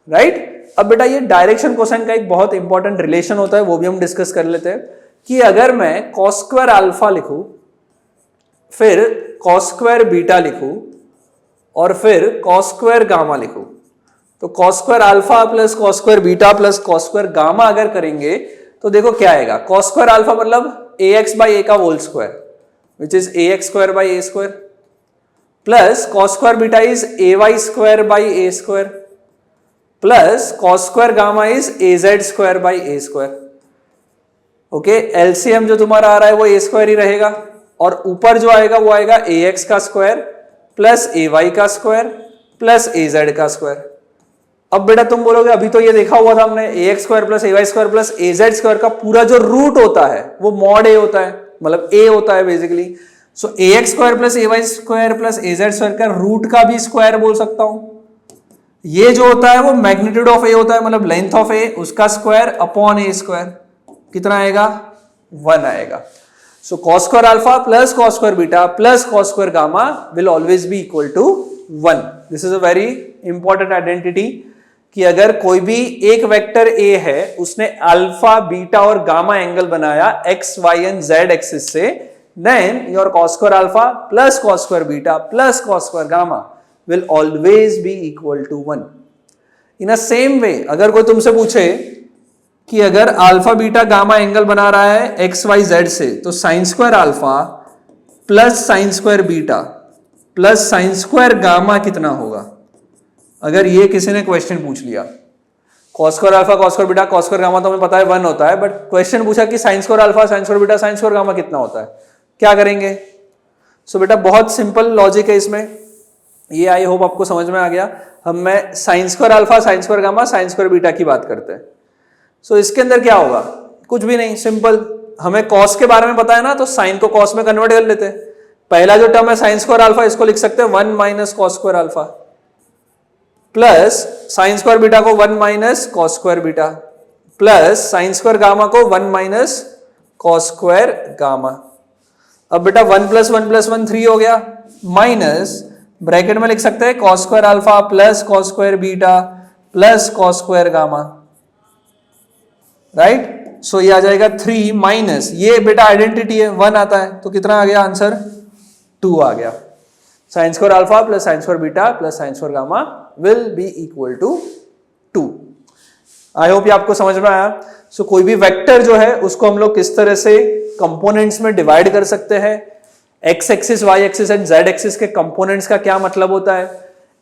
right. अब बेटा ये डायरेक्शन कोसाइन का एक बहुत इंपॉर्टेंट रिलेशन होता है, वो भी हम डिस्कस कर लेते हैं कि अगर मैं cos स्क्वायर अल्फा लिखूं, फिर cos स्क्वायर बीटा लिखूं और फिर cos स्क्वायर गामा लिखूं, तो cos square alpha plus cos square beta plus cos square gamma अगर करेंगे तो देखो क्या आएगा। cos स्क्वायर अल्फा मतलब ax बाई a का whole square which is ax square by a square plus cos square beta is ay square by a square plus cos square gamma is az square by a square. Okay, LCM जो तुम्हारा आ रहा है वो a square ही रहेगा और ऊपर जो आएगा वो आएगा ax का स्क्वायर प्लस ay का स्क्वायर प्लस az का स्क्वायर। अब बेटा तुम बोलोगे अभी तो ये देखा हुआ था हमने, ax square plus ay square plus az square का पूरा जो रूट होता है वो मॉड a होता है, मतलब a होता है बेसिकली। सो ax square plus ay square plus az square का रूट का भी स्क्वायर बोल सकता हूं। ये जो होता है वो मैग्नीट्यूड ऑफ a होता है, मतलब लेंथ ऑफ a, उसका स्क्वायर अपॉन a स्क्वायर, कितना आएगा 1 आएगा। So cos square alpha plus cos square beta plus cos square gamma will always be equal to 1। This is a very important identity कि अगर कोई भी एक वेक्टर a है उसने अल्फा बीटा और गामा एंगल बनाया x y and z axis से, then your cos square alpha plus cos square beta plus cos square gamma will always be equal to 1. In a same way, अगर कोई तुमसे पूछे कि अगर alpha beta gamma angle बना रहा है एक्स वाई जेड से, तो sign square alpha plus sine square beta plus sine square gamma कितना होगा? अगर ये किसी ने क्वेश्चन पूछ लिया, cos square alpha cos square beta cos square gamma तो हमें पता है 1 होता है, बट क्वेश्चन पूछा कि sign square alpha sign square beta sine square gamma कितना होता है, क्या करेंगे? सो बेटा बहुत सिंपल लॉजिक है इसमें, ये आई होप आपको समझ में आ गया। हम मैं sign square alpha sign square gamma sign square beta की बात करते हैं। सो इसके अंदर क्या होगा? कुछ भी नहीं, सिंपल, हमें कॉस के बारे में पता है ना, तो साइन को कॉस में कन्वर्ट कर लेते हैं। पहला जो टर्म है साइन स्क्वायर अल्फा, इसको लिख सकते हैं 1 minus cos square alpha plus sine square beta को 1 minus cos square beta plus sine square gamma को 1 माइनस कॉस स्क्वायर गामा। अब बेटा 1 प्लस 1 प्लस 1 3 हो गया, माइनस ब्रैकेट में लिख सकते हैं cos square alpha plus cos square beta plus cos square gamma, right. So ये आ जाएगा 3 माइनस, ये बेटा आइडेंटिटी है 1 आता है, तो कितना आ गया आंसर? 2 आ गया। Sine square alpha plus sine square beta plus sine square gamma will be equal to 2। I hope ये आपको समझ में आया। सो कोई भी वेक्टर जो है उसको हम लोग किस तरह से कंपोनेंट्स में डिवाइड कर सकते हैं, x axis y axis and z axis के कंपोनेंट्स का क्या मतलब होता है,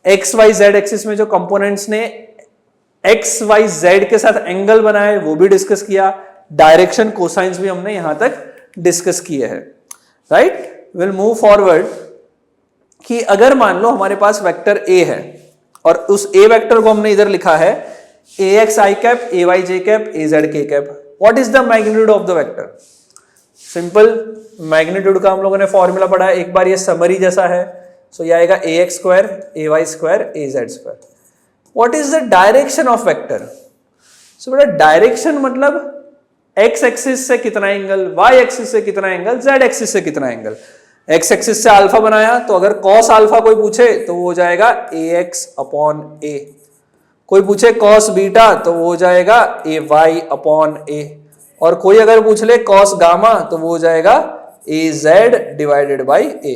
एक्स वाई जेड एक्सिस में जो कंपोनेंट्स ने एक्स वाई जेड के साथ एंगल बनाए वो भी डिस्कस किया, डायरेक्शन कोसाइंस भी हमने यहां तक डिस्कस किए हैं, राइट। विल मूव फॉरवर्ड कि अगर मान लो हमारे पास वेक्टर ए है और उस ए वेक्टर को हमने इधर लिखा है a x I cap, A y J cap, A z K cap. What is the magnitude of the vector? Simple, magnitude का हम लोगों ने फॉर्मूला पढ़ा है, एक बार ये समरी जैसा है। सो ये आएगा a x square, a y square, a z square. What is the direction of vector? So बेटा डायरेक्शन मतलब एक्स एक्सिस से कितना एंगल, वाई एक्सिस से कितना एंगल, जेड एक्सिस से कितना एंगल। एक्स एक्सिस से अल्फा बनाया तो अगर कॉस अल्फा कोई पूछे तो वो हो जाएगा ए एक्स अपॉन ए, कोई पूछे कॉस बीटा तो वो हो जाएगा ए वाई अपॉन ए, और कोई अगर पूछ ले कॉस गामा तो वो हो जाएगा ए जेड डिवाइडेड बाई ए।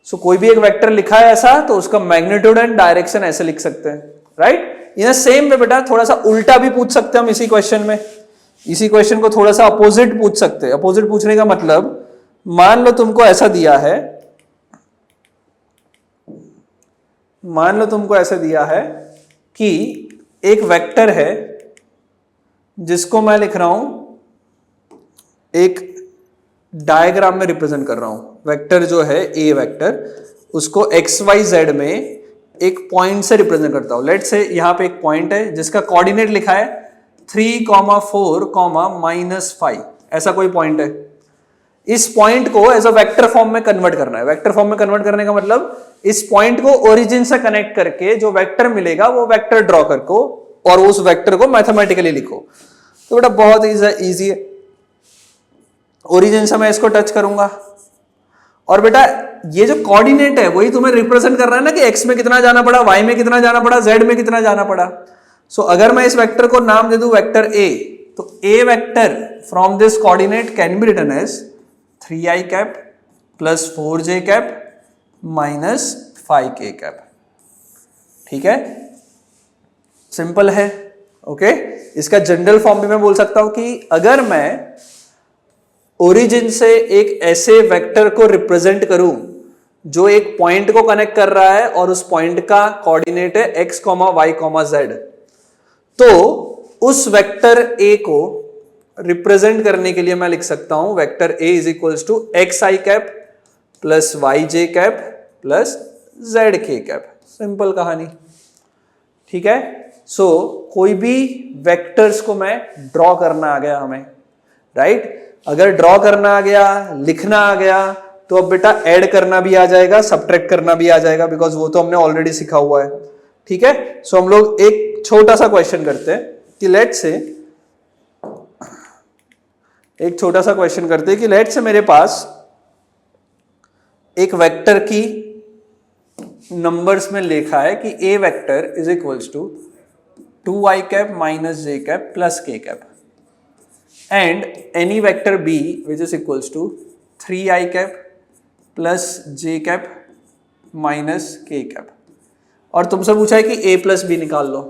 सो कोई भी एक वेक्टर लिखा है ऐसा तो उसका मैग्नीट्यूड एंड डायरेक्शन ऐसे लिख सकते हैं, राइट। इन सेम वे बेटा थोड़ा सा उल्टा भी पूछ सकते हैं हम इसी क्वेश्चन में, इसी क्वेश्चन को थोड़ा सा अपोजिट पूछ सकते हैं। अपोजिट पूछने का मतलब, मान लो तुमको ऐसा दिया है, मान लो तुमको ऐसा दिया है कि एक वेक्टर है जिसको मैं लिख रहा हूं, एक डायग्राम में रिप्रेजेंट कर रहा हूं। वेक्टर जो है ए वेक्टर, उसको एक्स वाई जेड में एक पॉइंट से रिप्रेजेंट करता हूं। लेट्स से यहां पे एक पॉइंट है जिसका कोऑर्डिनेट लिखा है 3, 4, -5, ऐसा कोई पॉइंट है। इस पॉइंट को एज अ वेक्टर फॉर्म में कन्वर्ट करना है। वेक्टर फॉर्म में कन्वर्ट करने का मतलब इस पॉइंट को ओरिजिन से कनेक्ट करके जो वेक्टर मिलेगा वो वेक्टर ड्रॉ करो और उस वेक्टर को मैथमेटिकली लिखो। तो बेटा बहुत इजी है। ओरिजिन से मैं इसको टच करूंगा और बेटा ये जो कोऑर्डिनेट है वही तुम्हें रिप्रेजेंट करना है ना कि एक्स में कितना जाना पड़ा, वाई में कितना जाना पड़ा, जेड में कितना जाना पड़ा। सो अगर मैं इस वेक्टर को नाम दे दूं वेक्टर ए, तो a vector from this coordinate can be written as 3i cap plus 4j cap minus 5k cap. ठीक है, सिंपल है। ओके, इसका जनरल फॉर्म भी मैं बोल सकता हूं कि अगर मैं ओरिजिन से एक ऐसे वेक्टर को रिप्रेजेंट करूं जो एक पॉइंट को कनेक्ट कर रहा है और उस पॉइंट का कोऑर्डिनेट है x, y, z, तो उस वेक्टर a को रिप्रेजेंट करने के लिए मैं लिख सकता हूं vector a is equals to x I cap plus y J cap plus z K cap. Simple कहानी। ठीक है, सो कोई भी वेक्टर्स को मैं ड्रॉ करना आ गया हमें, राइट। अगर ड्रॉ करना आ गया, लिखना आ गया, तो अब बेटा ऐड करना भी आ जाएगा, सब्ट्रैक्ट करना भी आ जाएगा, बिकॉज वो तो हमने ऑलरेडी सीखा हुआ है। ठीक है, सो हम लोग एक छोटा सा क्वेश्चन करते हैं कि लेट्स से, एक छोटा सा क्वेश्चन करते हैं कि लेट्स से मेरे पास एक वेक्टर की नंबर्स में लिखा है कि a vector is equals to 2i cap minus j cap plus k cap and any vector b which is equals to 3i cap plus j cap minus k cap, और तुमसे पूछा है कि a प्लस बी निकाल लो।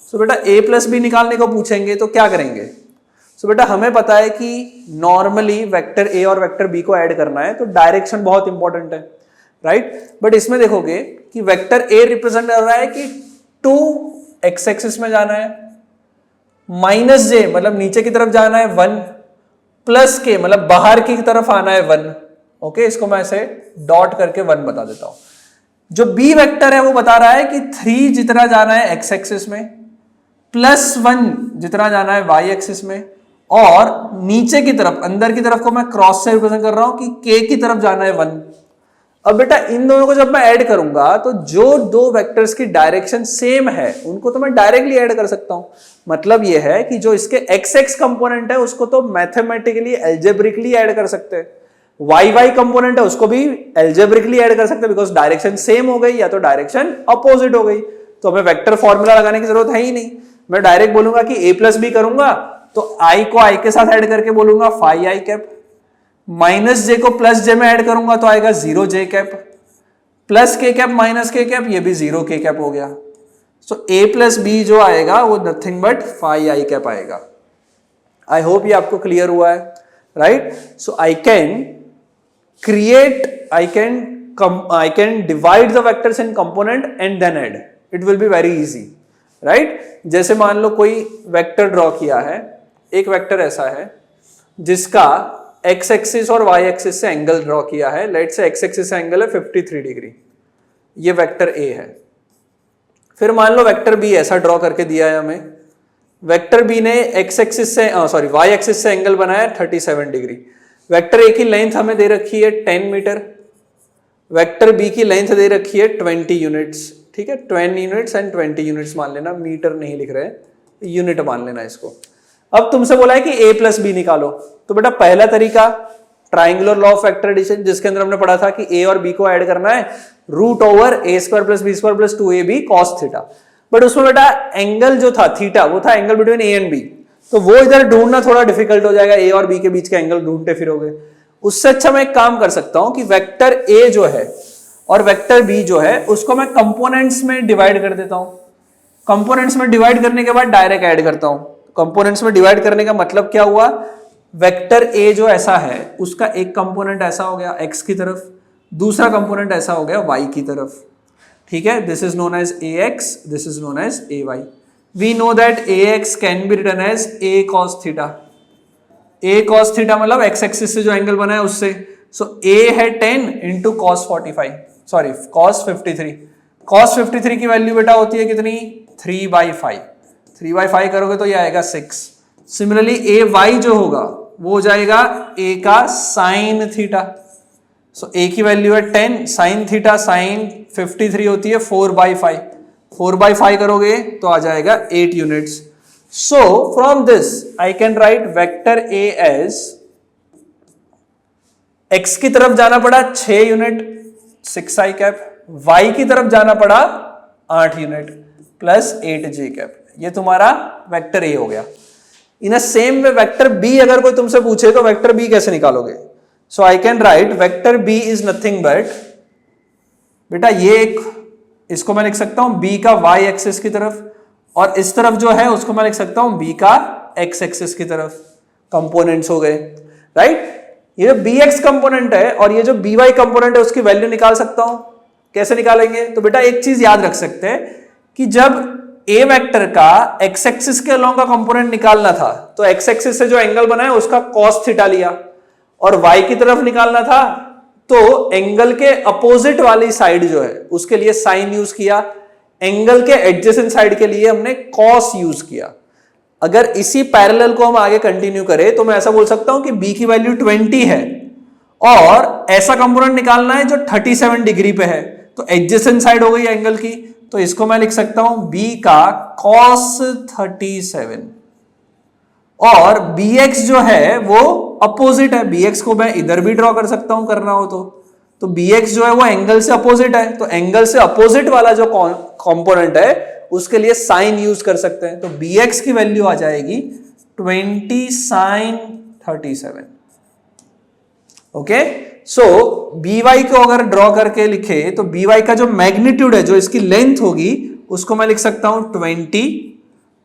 सो बेटा a plus B निकालने को पूछेंगे तो क्या करेंगे? सो बेटा हमें पता है कि नॉर्मली वेक्टर ए और वेक्टर बी को ऐड करना है तो डायरेक्शन बहुत इंपॉर्टेंट है, राइट। बट इसमें देखोगे कि वेक्टर ए रिप्रेजेंट कर रहा है कि 2 एक्स एक्सिस में जाना है, माइनस जे मतलब नीचे की तरफ जाना है 1, प्लस के मतलब बाहर की तरफ आना है 1। ओके, इसको मैं ऐसे डॉट करके 1 बता देता हूं। जो बी वेक्टर है वो बता रहा है कि 3 जितना जाना है एक्स एक्सिस में, प्लस 1 जितना जाना है वाई एक्सिस में, और नीचे की तरफ अंदर की तरफ को मैं क्रॉस से रिप्रेजेंट कर रहा हूं कि के की तरफ जाना है 1। अब बेटा इन दोनों को जब मैं ऐड करूंगा तो जो दो वेक्टर्स की डायरेक्शन सेम है उनको तो मैं डायरेक्टली ऐड कर सकता हूं। मतलब यह है कि जो इसके एक्स एक्स कंपोनेंट है उसको तो मैथमेटिकली एल्जेब्रिकली ऐड कर सकते हैं, वाई वाई कंपोनेंट है उसको भी एल्जेब्रिकली ऐड कर सकते हैं, बिकॉज डायरेक्शन सेम हो गई या तो डायरेक्शन अपोजिट हो गई, तो हमें वेक्टर फॉर्मूला लगाने की जरूरत है ही नहीं। मैं डायरेक्ट बोलूंगा कि a प्लस बी करूंगा तो i को i के साथ ऐड करके बोलूंगा 5i कैप, माइनस j को प्लस j में ऐड करूंगा तो आएगा 0j cap, plus k cap minus k cap, ये भी 0k कैप हो गया। सो a प्लस बी जो आएगा वो नथिंग बट 5i कैप आएगा। आई होप ये आपको क्लियर हुआ है, right. So I can create, I can divide the vectors in component and then add. It will be very easy, right? जैसे मान लो कोई वेक्टर ड्रॉ किया है, एक वेक्टर ऐसा है जिसका x एक्सिस और y एक्सिस से एंगल ड्रॉ किया है। लेट्स से x एक्सिस से एंगल है 53 डिग्री, ये वेक्टर ए है। फिर मान लो वेक्टर बी ऐसा ड्रॉ करके दिया है हमें, वेक्टर बी ने एक्स एक्सिस से वाई एक्सिस से एंगल बनाया 37 डिग्री। वेक्टर ए की लेंथ हमें दे रखी है 10 मीटर, वेक्टर बी की लेंथ दे रखी है 20 यूनिट्स, ठीक है, 10 यूनिट्स एंड 20 यूनिट्स मान लेना, मीटर नहीं लिख रहे, यूनिट मान लेना इसको। अब तुमसे बोला है कि a प्लस बी निकालो, तो बेटा पहला तरीका triangular law of vector addition, जिसके अंदर हमने पढ़ा था कि a और b को ऐड करना है root over a square plus B square plus 2ab cos theta. But उसमें बेटा एंगल जो था थीटा वो था angle between a and b, तो वो इधर ढूंढना थोड़ा डिफिकल्ट हो जाएगा, a और b के बीच का एंगल ढूंढते फिरोगे। उससे अच्छा मैं एक काम कर सकता हूं कि वेक्टर a जो है और वेक्टर b जो है उसको मैं कंपोनेंट्स में डिवाइड कर देता हूं। कंपोनेंट्स में डिवाइड करने के बाद डायरेक्ट ऐड करता हूं। कंपोनेंट्स में डिवाइड करने का मतलब क्या हुआ, वेक्टर a जो ऐसा है उसका एक कंपोनेंट ऐसा हो गया x की तरफ, दूसरा कंपोनेंट ऐसा हो गया y की तरफ, ठीक है। This is known as ax, this is known as ay। We know that ax can be written as a cos theta. a cos theta मतलब x एक्सिस से जो एंगल बना है उससे, सो a है 10 into cos 45, sorry cos 53। cos 53 की value बेटा होती है कितनी, 3/5। 3/5 करोगे तो ये आएगा 6। सिमिलरली ए वाई जो होगा वो हो जाएगा a का साइन थीटा, सो a की वैल्यू है 10, साइन थीटा साइन 53 होती है 4/5। 4/5 करोगे तो आ जाएगा 8 units. So from this I can write vector a as x की तरफ जाना पड़ा 6 यूनिट 6i कैप, y की तरफ जाना पड़ा 8 यूनिट प्लस 8j कैप। ये तुम्हारा वेक्टर a हो गया। In a same way vector b अगर कोई तुमसे पूछे तो वेक्टर b कैसे निकालोगे, so I can write vector b is nothing but, बेटा ये एक, इसको मैं लिख सकता हूं b का y एक्सिस की तरफ, और इस तरफ जो है उसको मैं लिख सकता हूं b का x एक्सिस की तरफ। कंपोनेंट्स हो गए, राइट। ये जो bx कंपोनेंट है और ये जो by कंपोनेंट है उसकी वैल्यू निकाल सकता हूं। कैसे निकालेंगे, तो बेटा एक चीज याद रख सकते हैं कि जब a वेक्टर का x एक्सिस के अलोंग का कंपोनेंट निकालना था तो x एक्सिस से जो एंगल बना है उसका cos थीटा लिया, और y की तरफ निकालना था तो एंगल के अपोजिट वाली साइड जो है उसके लिए साइन यूज किया, एंगल के एडजेसेंट साइड के लिए हमने cos यूज किया। अगर इसी पैरेलल को हम आगे कंटिन्यू करें तो मैं ऐसा बोल सकता हूं कि b की वैल्यू 20 है और ऐसा कंपोनेंट निकालना है जो 37 डिग्री पे है, तो एडजेसेंट साइड हो गई एंगल की, तो इसको मैं लिख सकता हूं b का cos 37, और bx जो है वो अपोजिट है, bx को मैं इधर भी ड्रॉ कर सकता हूं करना हो तो bx जो है वो एंगल से अपोजिट है, तो एंगल से अपोजिट वाला जो कंपोनेंट है उसके लिए साइन यूज कर सकते हैं, तो bx की वैल्यू आ जाएगी 20 sin 37। ओके, सो by को अगर ड्रॉ करके लिखे तो by का जो मैग्नीट्यूड है, जो इसकी लेंथ होगी, उसको मैं लिख सकता हूं 20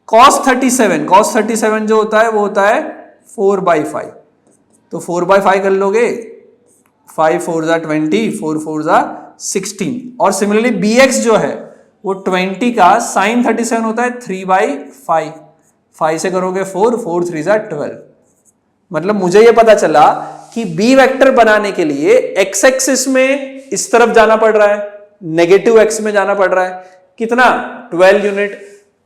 cos 37। cos 37 जो होता है वो होता है 4/5, तो 4/5 कर लोगे, 5 4 जा 20, 4 4 जा 16। और सिमिलरली bx जो है वो 20 का sin 37 होता है 3/5, 5 से करोगे 4, 4 3 जा 12। मतलब मुझे ये पता चला कि b वेक्टर बनाने के लिए x एक्सिस में इस तरफ जाना पड़ रहा है, नेगेटिव x में जाना पड़ रहा है, कितना 12 यूनिट,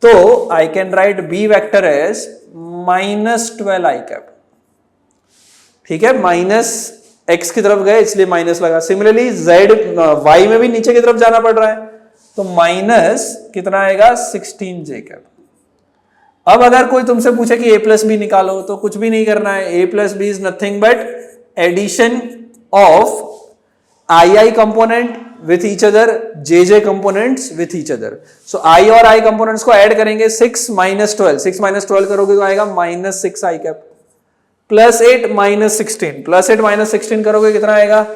तो I can write b vector as -12i cap, ठीक है, माइनस x की तरफ गए इसलिए माइनस लगा। सिमिलरली z y में भी नीचे की तरफ जाना पड़ रहा है, तो माइनस कितना आएगा 16j कैप। अब अगर कोई तुमसे पूछे कि a प्लस बी निकालो तो कुछ भी नहीं करना है, a plus B is nothing but addition of I component with each other, J components with each other. So i और i कंपोनेंट्स को ऐड करेंगे, 6 - 12, 6 - 12 करोगे तो आएगा -6i कैप, +8 - 16, +8 - 16 करोगे कितना आएगा,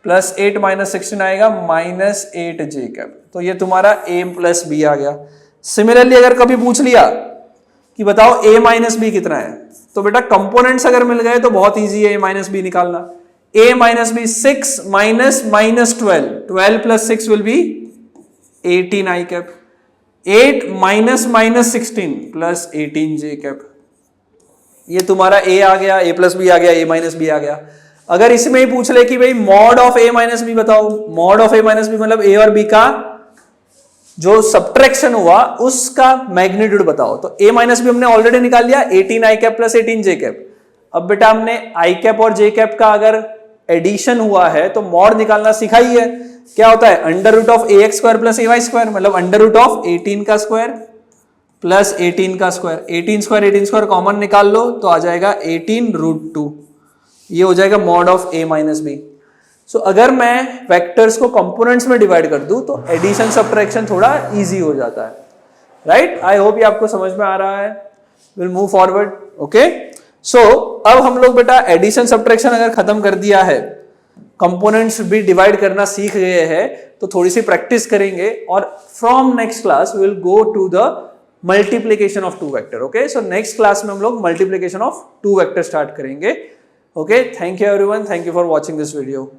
+8 - 16 आएगा -8j कैप। तो ये तुम्हारा a प्लस बी आ गया। सिमिलरली अगर कभी पूछ लिया कि बताओ a माइनस बी कितना है, तो बेटा कंपोनेंट्स अगर मिल गए तो बहुत इजी है a माइनस बी निकालना। a minus B 6 minus -12, 12 + 6 will be 18i cap, 8 minus -16 plus 18j cap. ये तुम्हारा a आ गया, a प्लस बी आ गया, a माइनस बी आ गया। अगर इसमें ही पूछ ले कि भाई mod of a minus b बताओ, mod of a minus b मतलब ए और बी का जो सब्ट्रैक्शन हुआ उसका मैग्नीट्यूड बताओ, तो ए माइनस बी हमने ऑलरेडी निकाल लिया 18 आई कैप प्लस 18 जे कैप। अब बेटा हमने आई कैप और जे कैप का अगर एडिशन हुआ है तो मॉड निकालना सिखा ही है। क्या होता है under root of A x square plus A y square, मतलब अंडर रूट ऑफ 18 का स्क्वायर प्लस 18 का स्क्वायर, 18 स्क्वायर कॉमन निकाल लो तो आ जाएगा 18 रूट 2, ये हो जाएगा mod of a minus b. So अगर मैं वेक्टर्स को कंपोनेंट्स में डिवाइड कर दूं तो एडिशन सब्ट्रैक्शन थोड़ा इजी हो जाता है, राइट। आई होप ये आपको समझ में आ रहा है। Will move forward, okay. So अब हम लोग बेटा एडिशन सब्ट्रैक्शन अगर खत्म कर दिया है, कंपोनेंट्स भी डिवाइड करना सीख गए हैं, तो थोड़ी सी प्रैक्टिस करेंगे और from next class will go to the multiplication of two vector. Okay, so next class में हम लोग multiplication of two vector start करेंगे। Okay, thank you everyone, thank you for watching this video.